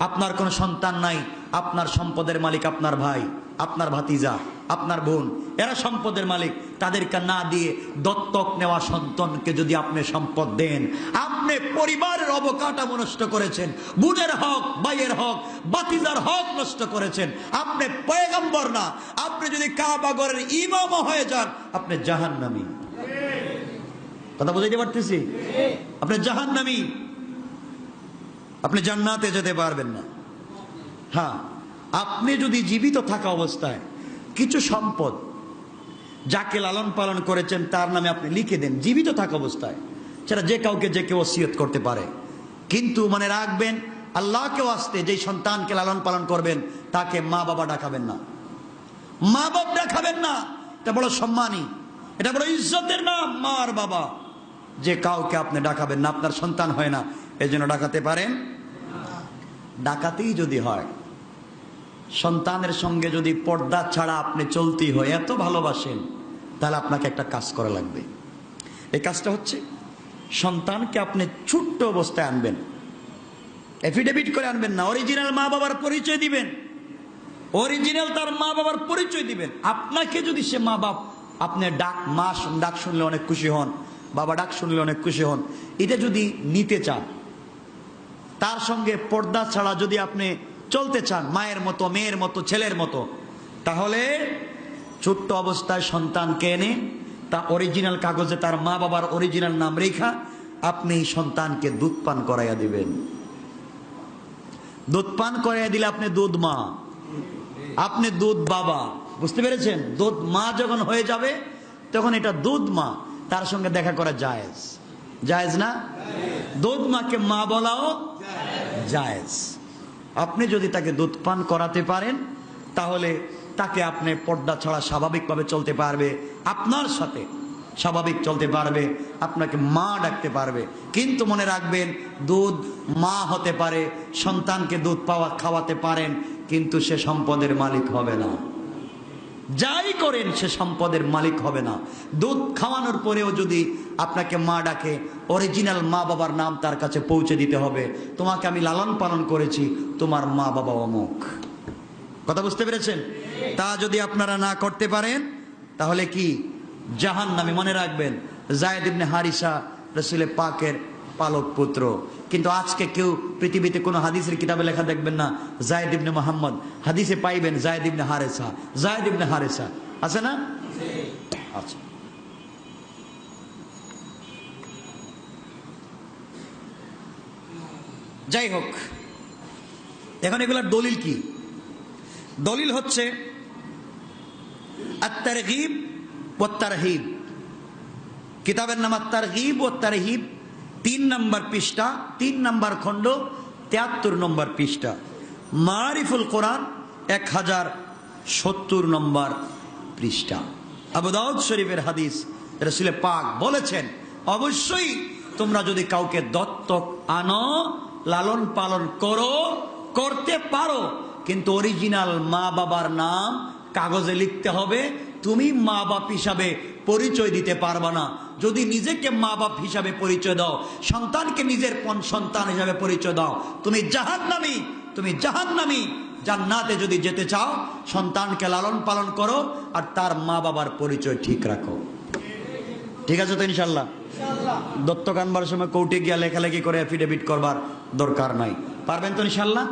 আপনার কোনো সন্তান নাই, আপনার সম্পদের মালিক আপনার ভাই, আপনার ভাতিজা, আপনার বোন, এরা সম্পদের মালিক। তাদেরকে না দিয়ে দত্তক নেওয়া সন্তানকে যদি আপনি সম্পদ দেন, আপনি পরিবারের অবকাঠামো নষ্ট করেছেন, বোনের হক, ভাইয়ের হক, ভাতিজার হক নষ্ট করেছেন। আপনি পয়গম্বর না। আপনি যদি কাবা ঘরের ইমাম হয়ে যান, আপনি জাহান্নামী। কথা বুঝাইতে পারতেছি? আপনি জাহান্নামী, আপনি জান্নাতে যেতে পারবেন না। হ্যাঁ, আপনি যদি জীবিত থাকা অবস্থায় কিছু সম্পদ যাকে লালন পালন করেছেন তার নামে আপনি লিখে দেন, জীবিত থাকা অবস্থায়, সেটা যে কাউকে যে কেউ ওসিয়ত করতে পারে। কিন্তু মনে রাখবেন, আল্লাহকে ওয়াস্তে যেই সন্তানকে লালন পালন করবেন তাকে মা বাবা ডাকাবেন না, মা বাপ ডাকাবেন না। এটা বড় সম্মানী, এটা বড় ইজ্জতের নাম, মা আর বাবা। যে কাউকে আপনি ডাকাবেন না, আপনার সন্তান হয় না, এই জন্য ডাকাতে পারেন। ডাকাতেই যদি হয়, সন্তানের সঙ্গে যদি পর্দা ছাড়া আপনি চলতেই হয়, এত ভালোবাসেন, তাহলে আপনাকে একটা কাজ করা লাগবে। এই কাজটা হচ্ছে, সন্তানকে আপনি ছোট্ট অবস্থায় আনবেন, এফিডেভিট করে আনবেন না, অরিজিনাল মা বাবার পরিচয় দিবেন, অরিজিনাল তার মা বাবার পরিচয় দিবেন। আপনাকে যদি সে মা বাপ, আপনি ডাক শুনলে অনেক খুশি হন, বাবা ডাক শুনলে অনেক খুশি হন, এটা যদি নিতে চান, তার সঙ্গে পর্দা ছাড়া যদি আপনি চলতে চান, মায়ের মতো, মেয়ের মতো, ছেলের মতো, তাহলে ছোট্ট অবস্থায় সন্তানকে এনে তা অরিজিনাল কাগজে তার মা বাবার অরিজিনাল নাম রেখা আপনি সন্তানকে দুধ পান করাইয়া দিবেন। দুধ পান করাইয়া দিলে আপনি দুধ মা, আপনি দুধ বাবা। বুঝতে পেরেছেন? দুধ মা যখন হয়ে যাবে তখন এটা দুধ মা, তার সঙ্গে দেখা করা জায়েজ, জায়েজ না? দুধ মাকে মা বলাও জায়েজ। আপনি যদি তাকে দুধ পান করাতে পারেন তাহলে তাকে আপনি পর্দা ছাড়া স্বাভাবিকভাবে চলতে পারবে, আপনার সাথে স্বাভাবিক চলতে পারবে, আপনাকে মা ডাকতে পারবে। কিন্তু মনে রাখবেন, দুধ মা হতে পারে, সন্তানকে দুধ খাওয়াতে পারেন, কিন্তু সে সম্পদের মালিক হবে না। যাই করেন সে সম্পদের মালিক হবে না। দুধ খাওয়ানোর পরেও যদি আপনাকে মা ডাকে, অরিজিনাল মা বাবার নাম তার কাছে পৌঁছে দিতে হবে। তোমাকে আমি লালন পালন করেছি, তোমার মা বাবা অমুক। কথা বুঝতে পেরেছেন? তা যদি আপনারা না করতে পারেন তাহলে কি জাহান্নামী। মনে রাখবেন, যায়েদ ইবনে হারিসা রাসূল পাকের পালক পুত্র। কিন্তু আজকে কেউ পৃথিবীতে কোনো হাদিসের কিতাবে লেখা দেখবেন না যায়েদ ইবনে মুহাম্মদ, হাদিসে পাইবেন যায়েদ ইবনে হারেসা, যায়েদ ইবনে হারেসা। আছে না? আচ্ছা, যাই হোক, এখন এগুলার দলিল কি? দলিল হচ্ছে আত-তারগীব ওয়াত তারহিব। কিতাবের নাম আত-তারগীব ওয়াত তারহিব, 3 নম্বর পৃষ্ঠা, 3 নম্বর খণ্ড, 73 নম্বর পৃষ্ঠা। মারিফুল কোরআন 1070 নম্বর পৃষ্ঠা। আবু দাউদ শরীফের হাদিস, রাসূল পাক বলেছেন, অবশ্যই তোমরা যদি কাউকে দত্তক আনো, লালন পালন করতে পারো, কিন্তু অরিজিনাল মা বাবার নাম কাগজে লিখতে হবে। তুমি মা বাপ হিসাবে পরিচয় দিতে পারবা না। যদি নিজেকে মা বাপ হিসাবে পরিচয় দাও, সন্তানকে নিজের সন্তান হিসাবে পরিচয় দাও, তুমি জাহান্নামী, তুমি জাহান্নামী। জান্নাতে যদি যেতে চাও, সন্তানকে লালন পালন করো আর তার মা বাবার পরিচয় ঠিক রাখো। ঠিক আছে তো ইনশাল্লাহ? দত্তক আনবার সময় কোর্টে গিয়া লেখালেখি করে এফিডেভিট করবার দরকার নাই। পারবেন তো ইনশাল্লাহ?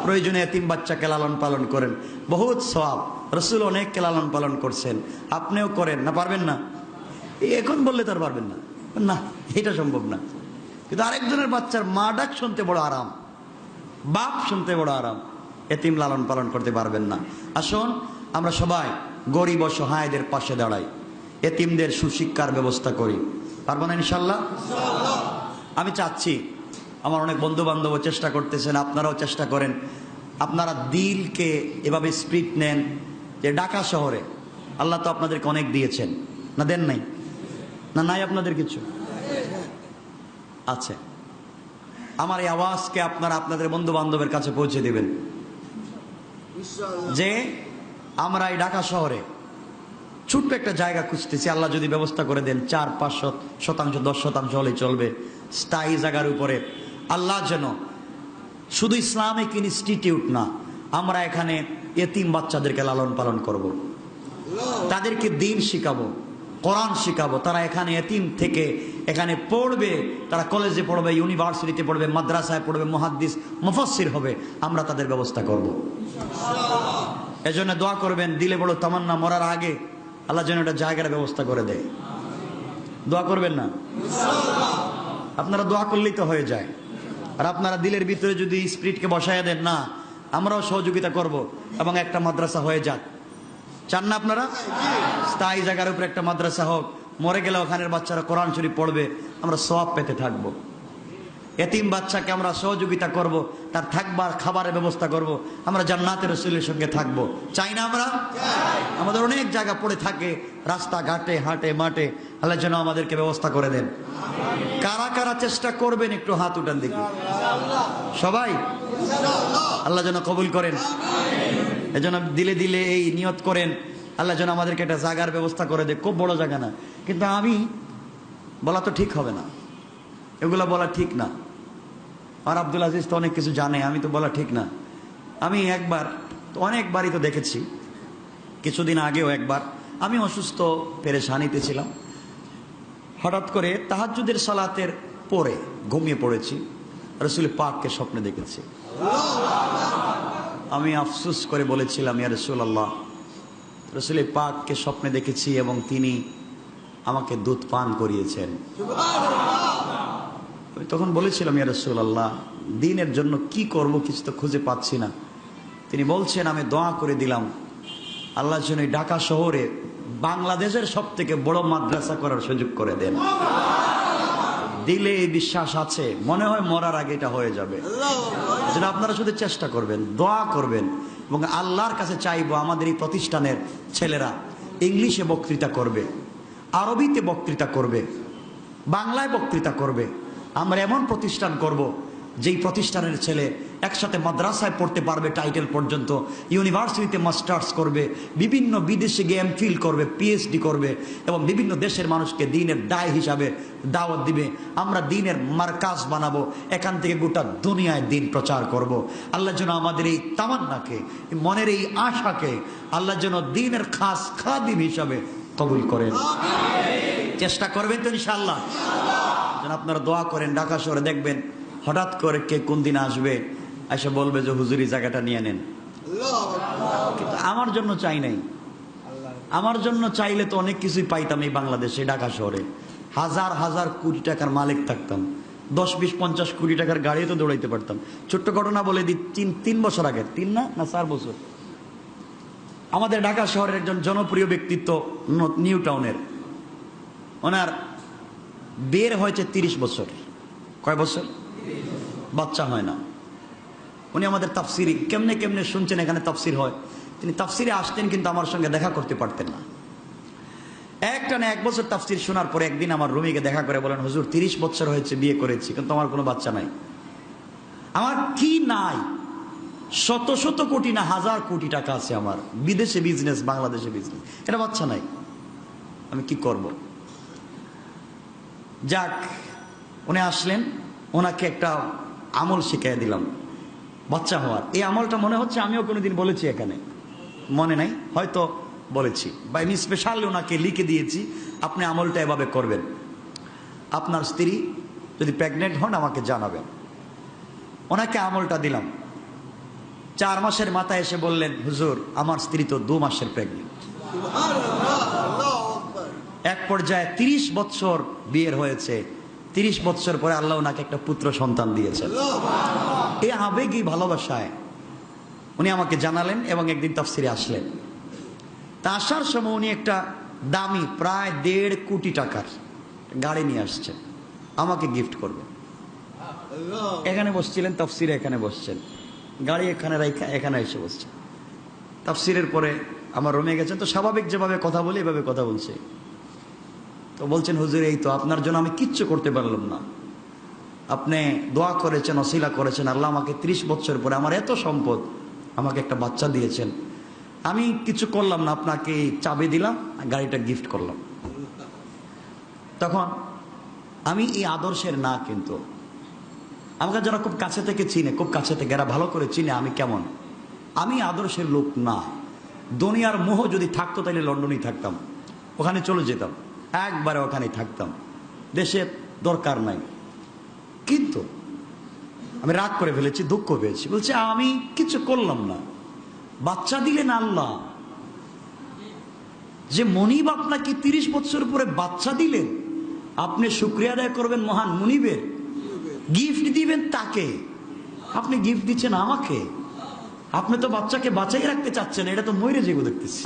প্রয়োজনে এতিম বাচ্চাকে লালন পালন করেন, বহুত সওয়াব। রাসূল অনেককে লালন পালন করছেন, আপনিও করেন না। পারবেন না? এখন বললে তার পারবেন না, না, এটা সম্ভব না। কিন্তু আরেকজনের বাচ্চার মা ডাক শুনতে বড় আরাম, বাপ শুনতে বড় আরাম, এতিম লালন পালন করতে পারবেন না। আসুন আমরা সবাই গরিব অসহায়দের পাশে দাঁড়াই, এতিমদের সুশিক্ষার ব্যবস্থা করি। পারবো না ইনশাল্লাহ? আমি চাচ্ছি, আমার অনেক বন্ধু বান্ধব চেষ্টা করতেছেন, আপনারাও চেষ্টা করেন। আপনারা দিলকে এভাবে স্পিরিট নেন যে ঢাকা শহরে আল্লাহ তো আপনাদেরকে অনেক দিয়েছেন, না দেন নাই? না নাই আপনাদের কিছু আছে? আমার এই আওয়াজকে আপনারা আপনাদের বন্ধু বান্ধবের কাছে পৌঁছে দিবেন যে আমরা এই ঢাকা শহরে ছোট্ট একটা জায়গা খুঁজতেছি। আল্লাহ যদি ব্যবস্থা করে দেন 4-5 শতাংশ 10 শতাংশ হলে চলবে, স্থায়ী জায়গার উপরে। আল্লাহ যেন শুধু ইসলামিক ইনস্টিটিউট না, আমরা এখানে এতিম বাচ্চাদেরকে লালন পালন করব, তাদেরকে দ্বীন শিখাবো, কোরআন শিখাবো। তারা এখানে এতিম থেকে এখানে পড়বে, তারা কলেজে পড়বে, ইউনিভার্সিটিতে পড়বে, মাদ্রাসায় পড়বে, মুহাদ্দিস মুফাসসির হবে। আমরা তাদের ব্যবস্থা করব। এজন্য দোয়া করবেন, দিলে বড় তামান্না, মরার আগে আল্লাহ যেন একটা জায়গার ব্যবস্থা করে দেয়। দোয়া করবেন না? আপনারা দোয়া করলেই তো হয়ে যায়। আর আপনারা দিলের ভিতরে যদি স্পিরিটকে বসায় দেন, না আমরাও সহযোগিতা করব এবং একটা মাদ্রাসা হয়ে যাক। চান না আপনারা? স্থায়ী জায়গার উপরে একটা মাদ্রাসা হোক, মরে গেলে ওখানের বাচ্চারা কোরআন শরীফ পড়বে, আমরা সওয়াব পেতে থাকবো। এতিম বাচ্চাকে আমরা সহযোগিতা করব, তার থাকবার খাবারের ব্যবস্থা করব, আমরা জান্নাতের রাসূলের সঙ্গে থাকব। চাই না আমরা? আমাদের অনেক জায়গা পড়ে থাকে, রাস্তাঘাটে, হাটে মাঠে। আল্লাহ যেন আমাদেরকে ব্যবস্থা করে দেন। কারা কারা চেষ্টা করবেন একটু হাত উঠান দেখি। সবাই? আল্লাহ যেন কবুল করেন। এজন্য দিলে দিলে এই নিয়ত করেন আল্লাহ যেন আমাদেরকে একটা জায়গার ব্যবস্থা করে দেয়, খুব বড় জায়গা না, কিন্তু আমি বলা তো ঠিক হবে না, এগুলো বলা ঠিক না। আর আব্দুল আজিজ তো অনেক কিছু জানে, আমি তো বলা ঠিক না। আমি একবার, অনেকবারই তো দেখেছি, কিছুদিন আগেও একবার আমি অসুস্থ পেরেশানিতে ছিলাম, হঠাৎ করে তাহাজ্জুদের সালাতের পরে ঘুমিয়ে পড়েছি, রাসূল পাককে স্বপ্নে দেখেছি। আমি আফসোস করে বলেছিলাম, ইয়া রাসূলুল্লাহ, রাসূল পাককে স্বপ্নে দেখেছি এবং তিনি আমাকে দুধ পান করিয়েছেন। আমি তখন বলেছিলাম, ইয়া রাসূলুল্লাহ, দ্বীনের জন্য কি করব কিছু তো খুঁজে পাচ্ছি না। তিনি বলছেন, আমি দোয়া করে দিলাম আল্লাহ যেন ঢাকা শহরে বাংলাদেশের সবথেকে বড় মাদ্রাসা করার সুযোগ করে দেন। দিলে এই বিশ্বাস আছে, মনে হয় মরার আগে এটা হয়ে যাবে। যেন আপনারা শুধু চেষ্টা করবেন, দোয়া করবেন এবং আল্লাহর কাছে চাইবো আমাদের এই প্রতিষ্ঠানের ছেলেরা ইংলিশে বক্তৃতা করবে, আরবিতে বক্তৃতা করবে, বাংলায় বক্তৃতা করবে। আমরা এমন প্রতিষ্ঠান করব যেই প্রতিষ্ঠানের ছেলে একসাথে মাদ্রাসায় পড়তে পারবে টাইটেল পর্যন্ত, ইউনিভার্সিটিতে মাস্টার্স করবে, বিভিন্ন বিদেশে গিয়ে এমফিল করবে, পিএইচডি করবে এবং বিভিন্ন দেশের মানুষকে দ্বীনের দায় হিসাবে দাওয়াত দিবে। আমরা দ্বীনের মার্কাজ বানাবো, এখান থেকে গোটা দুনিয়ায় দ্বীন প্রচার করব। আল্লাহ যেন আমাদের এই তামান্নাকে, মনের এই আশাকে আল্লাহ যেন দ্বীনের খাস খাদিম হিসাবে কবুল করেন। চেষ্টা করবেন তো ইনশাআল্লাহ? যেন আপনারা দোয়া করেন। ঢাকা শহরে দেখবেন হঠাৎ করে কে কোন দিন আসবে, এসে বলবে যে হুজুরি জায়গাটা নিয়ে নেন। কিন্তু আমার জন্য চাই নাই, আমার জন্য চাইলে তো অনেক কিছুই পাইতাম এই বাংলাদেশে, ঢাকা শহরে হাজার হাজার কোটি টাকার মালিক থাকতাম, 10, 20, 50 কোটি টাকার গাড়ি তো দৌড়াইতে পারতাম। ছোট্ট ঘটনা বলে দিই, 3 বছর আগে, 3 না 4 বছর, আমাদের ঢাকা শহরের একজন জনপ্রিয় ব্যক্তিত্ব, নিউ টাউনের, ওনার বের হয়েছে 30 বছর। কয় বছর? বাচ্চা হয় না। উনি আমাদের তাফসিরি কেমনে কেমনে শুনছেন, এখানে তাফসির হয়, তিনি তাফসিরে আসতেন কিন্তু আমার সঙ্গে দেখা করতে পারতেন না। একটানা 1 বছর তাফসির শোনার পরে একদিন আমার রুমিকে দেখা করে বলেন, হুজুর 30 বছর হয়েছে বিয়ে করেছি কিন্তু আমার কোনো বাচ্চা নাই। আমার কি নাই? শত শত কোটি না হাজার কোটি টাকা আছে আমার, বিদেশে বিজনেস, বাংলাদেশে বিজনেস, এটা বাচ্চা নাই, আমি কি করব? যাক, উনি আসলেন, ওনাকে একটা আমল শিখিয়ে দিলাম বাচ্চা হওয়ার। এই আমলটা মনে হচ্ছে আমিও কোনোদিন বলেছি এখানে, মনে নাই, হয়তো বলেছি, বা আমি স্পেশালি ওনাকে লিখে দিয়েছি, আপনি আমলটা এভাবে করবেন। আপনার স্ত্রী যদি প্রেগনেন্ট হন আমাকে জানাবেন। ওনাকে আমলটা দিলাম। 4 মাসের মাথায় এসে বললেন, হুজুর আমার স্ত্রী তো 2 মাসের প্রেগনেন্ট। এক পর্যায়ে 30 বছর বিয়ের হয়েছে, 30 বছর পরে আল্লাহ ওনাকে একটা পুত্র সন্তান দিয়েছেন। এই আবেগী ভালোবাসায় উনি আমাকে জানালেন এবং একদিন তাফসিরে আসলেন। তা আসার সময় উনি একটা দামি প্রায় 1.5 কোটি টাকার গাড়ি নিয়ে আসছেন, আমাকে গিফট করবেন। এখানে বসছিলেন তাফসিরে, এখানে বসছেন, গাড়ি এখানে রাখা এখানে এসে বসছেন। তাফসিরের পরে আমার রুমে গেছেন, তো স্বাভাবিক যেভাবে কথা বলি এভাবে কথা বলছে। তো বলছেন, হুজুর এই তো আপনার জন্য আমি কিচ্ছু করতে পারলাম না, আপনি দোয়া করেছেন, ওসিলা করেছেন, আল্লাহ আমাকে 30 বছর পরে আমার এত সম্পদ, আমাকে একটা বাচ্চা দিয়েছেন, আমি কিছু করলাম না, আপনাকে চাবি দিলাম, গাড়িটা গিফট করলাম। তখন আমি এই আদর্শের না, কিন্তু আমাকে যারা খুব কাছে থেকে চিনে, খুব কাছে থেকে এরা ভালো করে চিনে আমি কেমন, আমি আদর্শের লোক না। দুনিয়ার মোহ যদি থাকতো তাহলে লন্ডনেই থাকতাম, ওখানে চলে যেতাম, একবারে ওখানেই থাকতাম, দেশের দরকার নাই। কিন্তু আমি রাগ করে ফেলেছি, দুঃখ পেয়েছি, বলছে আমি কিছু করলাম না, বাচ্চা দিলেন আল্লাহ, যে মনিব আপনাকে 30 বছর পরে বাচ্চা দিলেন, আপনি শুকরিয়া আদায় করবেন মহান মনিবের, গিফট দিবেন তাকে, আপনি গিফট দিচ্ছেন আমাকে। আপনি তো বাচ্চাকে বাঁচাই রাখতে চাচ্ছেন, এটা তো মরে যাবো দেখতেছি,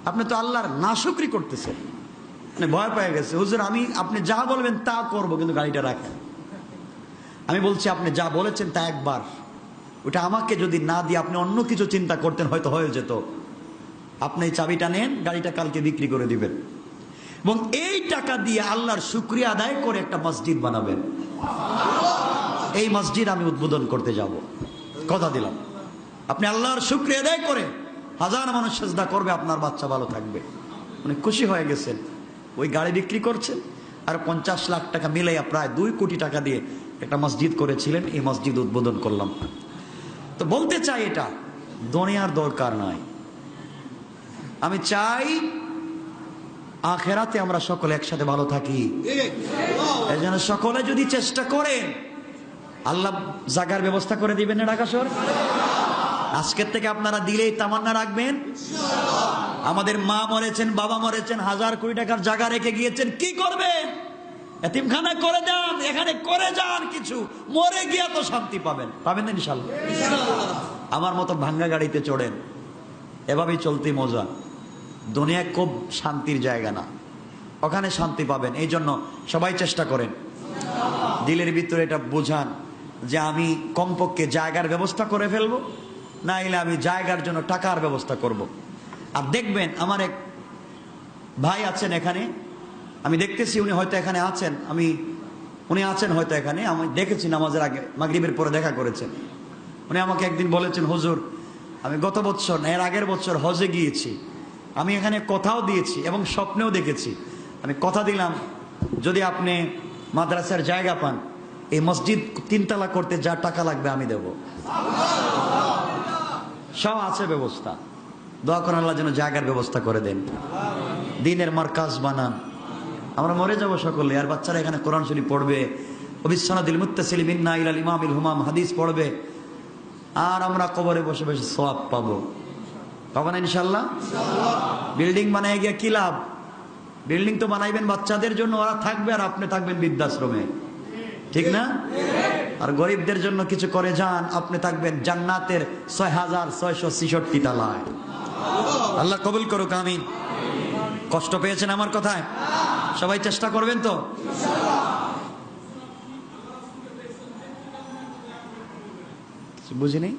আপনি তো আল্লাহর নাশুকরি করতেছেন। মানে ভয় পেয়ে গেছে, হুজুর আমি আপনি যা বলবেন তা করবো, কিন্তু গাড়িটা রাখেন। আমি বলছি আপনি যা বলেছেন তা একবার, ওটা আমাকে যদি না দিয়ে আপনি অন্য কিছু চিন্তা করতেন হয়তো হয়ে যেত। আপনি এই চাবিটা নেন, গাড়িটা কালকে বিক্রি করে দিবেন এবং এই টাকা দিয়ে আল্লাহর শুকরিয়া আদায় করে একটা মসজিদ বানাবেন। এই মসজিদ আমি উদ্বোধন করতে যাব, কথা দিলাম। আপনি আল্লাহর শুকরিয়া আদায় করে হাজার মানুষ সেজদা করবে, আপনার বাচ্চা ভালো থাকবে। উনি খুশি হয়ে গেছেন, ওই গাড়ি বিক্রি করছেন আর 50 লাখ টাকা মিলাইয়া প্রায় 2 কোটি টাকা দিয়ে একটা মসজিদ করেছিলেন। এই মসজিদ উদ্বোধন করলাম। তো বলতে চাই, এটা দুনিয়ার দরকার নাই। আমি চাই আখেরাতে আমরা সকলে একসাথে ভালো থাকি। এই জন্য সকলে যদি চেষ্টা করেন, আল্লাহ জায়গার ব্যবস্থা করে দিবেন না ঢাকা শহর। আজকের থেকে আপনারা দিলেই তামান্না রাখবেন। আমাদের মা মরেছেন, বাবা মরেছেন, হাজার কোটি টাকার জায়গা রেখে গিয়েছেন, কি করবেন? এতিমখানা করে দেন, এখানে করে যান কিছু, মরে গিয়া তো শান্তি পাবেন। পাবেন না ইনশাআল্লাহ? আমার মতো ভাঙ্গা গাড়িতে চড়েন, এভাবেই চলতে মজা। দুনিয়া খুব শান্তির জায়গা না, ওখানে শান্তি পাবেন। এই জন্য সবাই চেষ্টা করেন, দিলের ভিতরে এটা বোঝান যে আমি কমপক্ষে জায়গার ব্যবস্থা করে ফেলবো, না হলে আমি জায়গার জন্য টাকার ব্যবস্থা করব। আর দেখবেন, আমার এক ভাই আছেন এখানে, আমি দেখতেছি উনি হয়তো এখানে আছেন, উনি আছেন হয়তো এখানে, আমি দেখেছি নামাজের আগে, মাগরিবের পরে দেখা করেছেন। উনি আমাকে একদিন বলেছেন, হুজুর আমি গত বছর এর আগের বছর হজে গিয়েছি, আমি এখানে কথাও দিয়েছি এবং স্বপ্নেও দেখেছি। আমি কথা দিলাম, যদি আপনি মাদ্রাসার জায়গা পান, এই মসজিদ 3 তলা করতে যা টাকা লাগবে আমি দেব। সব আছে ব্যবস্থা। দোয়া করেন আল্লাহ যেন জায়গার ব্যবস্থা করে দেন, দ্বীনের মারকাজ বানান। আমরা মরে যাব সকলে, আর বাচ্চারা এখানে কোরআন শরীফ পড়বে, ওবিসসানাদিল মুত্তাসিলিম ইন্না ইলাল ইমামিল হুমাম হাদিস পড়বে, আর আমরা কবরে বসে বসে সওয়াব পাবো। পাবো না ইনশাআল্লাহ? বিল্ডিং বানায় গিয়ে কি লাভ? বিল্ডিং তো বানাইবেন বাচ্চাদের জন্য, ওরা থাকবে আর আপনি থাকবেন বৃদ্ধাশ্রমে, ঠিক না? আর গরিবদের জন্য কিছু করে যান, আপনি থাকবেন জান্নাতের 6666 তলায়। আল্লাহ কবুল করুক, আমিন। কষ্ট পেয়েছেন আমার কথায়? সবাই চেষ্টা করবেন তো? বুঝিনি।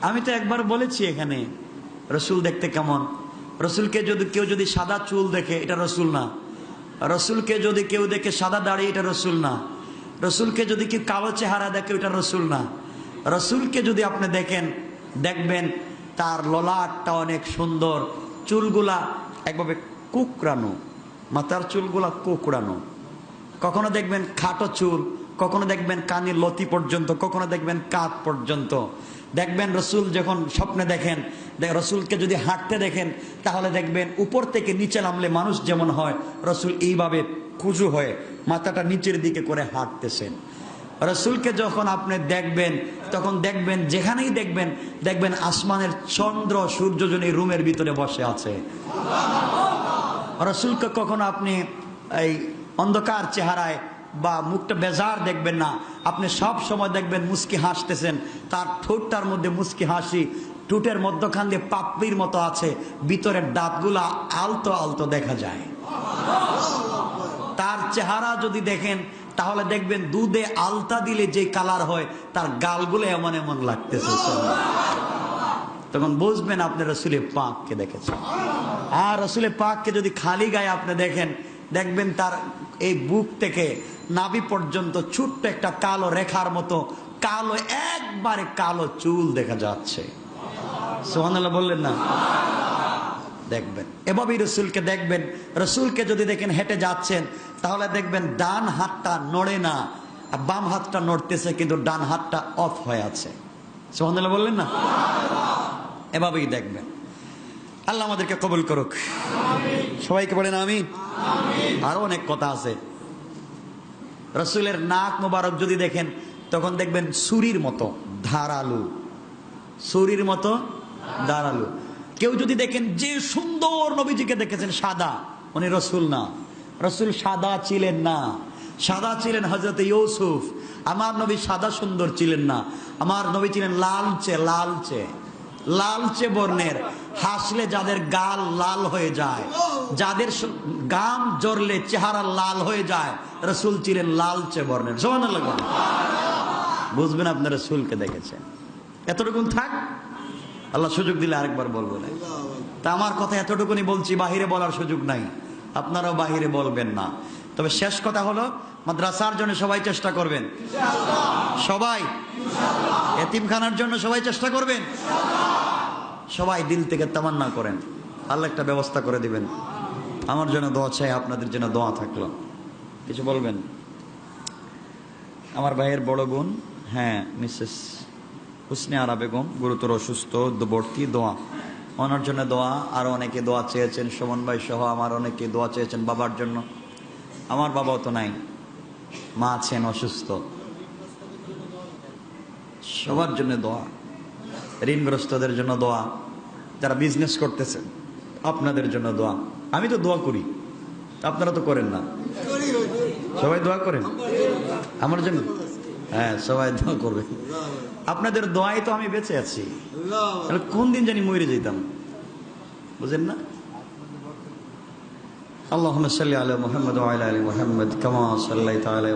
আমি তো একবার বলেছি এখানে, রসুল দেখতে কেমন। রসুলকে যদি কেউ সাদা চুল দেখে, এটা রসুল না। রসুলকে যদি কেউ দেখে সাদা দাড়ি, এটা রসুল না। রসুলকে যদি কেউ কালো চেহারা দেখে, এটা রসুল না। রসুলকে যদি আপনি দেখবেন তার ললাটটা অনেক সুন্দর, চুলগুলা একভাবে কুকড়ানো, মাথার চুলগুলা কুকড়ানো। কখনো দেখবেন খাটো চুল, কখনো দেখবেন কানের লতি পর্যন্ত, কখনো দেখবেন কাঁধ পর্যন্ত। দেখবেন রসুল যখন স্বপ্নে দেখেন, রসুলকে যদি হাঁটতে দেখেন, তাহলে দেখবেন উপর থেকে নিচে নামলে মানুষ যেমন হয়, রসুল এইভাবে কুজু হয়ে মাথাটা নিচের দিকে করে হাঁটতেছেন। রসুলকে যখন আপনি দেখবেন, তখন দেখবেন যেখানেই দেখবেন আসমানের চন্দ্র সূর্য যেন এই রুমের ভিতরে বসে আছে। রসুলকে কখনো আপনি এই অন্ধকার চেহারায় বা মুখটা বেজার দেখবেন না, আপনি সব সময় দেখবেন মুস্কি হাসতেছেন, তার ঠোঁটটার মধ্যে মুস্কি হাসি, ঠোঁটের মধ্যখান দিয়ে পাপড়ির মতো আছে, ভিতরের দাঁতগুলা আলতো আলতো দেখা যায়। তার চেহারা যদি দেখেন, তাহলে দেখবেন দুধে আলতা দিলে যে কালার হয়, তার গালগুলো এমন এমন লাগতেছে। তখন বুঝবেন আপনি রসুলের পাককে দেখেছেন। আর রসুলের পাককে যদি খালি গায়ে আপনি দেখবেন তার এই বুক থেকে নাভি পর্যন্ত ছোট্ট একটা কালো রেখার মতো কালো, একবারে কালো চুল দেখা যাচ্ছে। সুবহানাল্লাহ বললেন না? দেখবেন এভাবেই রসুলকে দেখবেন। রসুলকে যদি দেখেন হেঁটে যাচ্ছেন, তাহলে দেখবেন ডান হাতটা নড়ে না, বাম হাতটা নড়তেছে, কিন্তু ডান হাতটা অফ হয়ে আছে। সুবহানাল্লাহ বললেন না? এভাবেই দেখবেন। আল্লাহ আমাদেরকে কবুল করুক, সবাইকে বলেন আমিন। আরো অনেক কথা আছে। রসুলের নাক মোবারক যদি দেখেন, তখন দেখবেন ছুরির মতো ধারালু, ছুরির মতো ধারালু। কেউ যদি দেখেন যে সুন্দর নবীজিকে দেখেছেন সাদা, উনি রসুল না। রসুল সাদা ছিলেন না, সাদা ছিলেন হযরত ইউসুফ। আমার নবী সাদা সুন্দর ছিলেন না, আমার নবী ছিলেন লালচে বর্ণের। হাসলে যাদের গাল লাল হয়ে যায়, যাদের গাম জ্বরলে চেহারা লাল হয়ে যায়, রসুল ছিলেন লালচে বর্ণের। সুবহানাল্লাহ। বুঝবেন আপনি রসুলকে দেখেছেন। এতটুকুন থাক, আল্লাহ সুযোগ দিলে আরেকবার বলবো না। তা আমার কথা এতটুকুনি বলছি, বাহিরে বলার সুযোগ নাই, আপনারাও বাহিরে বলবেন না। তবে শেষ কথা হলো, মাদ্রাসার জন্য সবাই চেষ্টা করবেন, সবাই এতিমখানার জন্য সবাই চেষ্টা করবেন, সবাই দিল থেকে তামান্না করেন, আল্লাহ একটা ব্যবস্থা করে দিবেন। আমার জন্য দোয়া চাই, আপনাদের জন্য দোয়া থাকলো। কিছু বলবেন? আমার ভাইয়ের বড় বোন, হ্যাঁ, মিসেস হুসনে আরা বেগম গুরুতর অসুস্থ, ভর্তি, দোয়া ওনার জন্য দোয়া। আরো অনেকে দোয়া চেয়েছেন, সুমন ভাই সহ আমার অনেকে দোয়া চেয়েছেন বাবার জন্য। আমার বাবাও তো নাই, মা আছেন অসুস্থ, সবার জন্য দোয়া। ঋণগ্রস্তদের জন্য দোয়া, যারা বিজনেস করতেছেন আপনাদের জন্য দোয়া। আমি তো দোয়া করি, আপনারা তো করেন না। সবাই দোয়া করেন আমার জন্য? হ্যাঁ, সবাই দোয়া করবে। আপনাদের দোয়াই তো আমি বেঁচে আছি, কোন দিন জানি মরে যেতাম, বুঝেন না? আল্লাহুম্মা সাল্লি আলা মুহাম্মাদ ওয়া আলা আলি মুহাম্মাদ কামা সাল্লাইতা আলা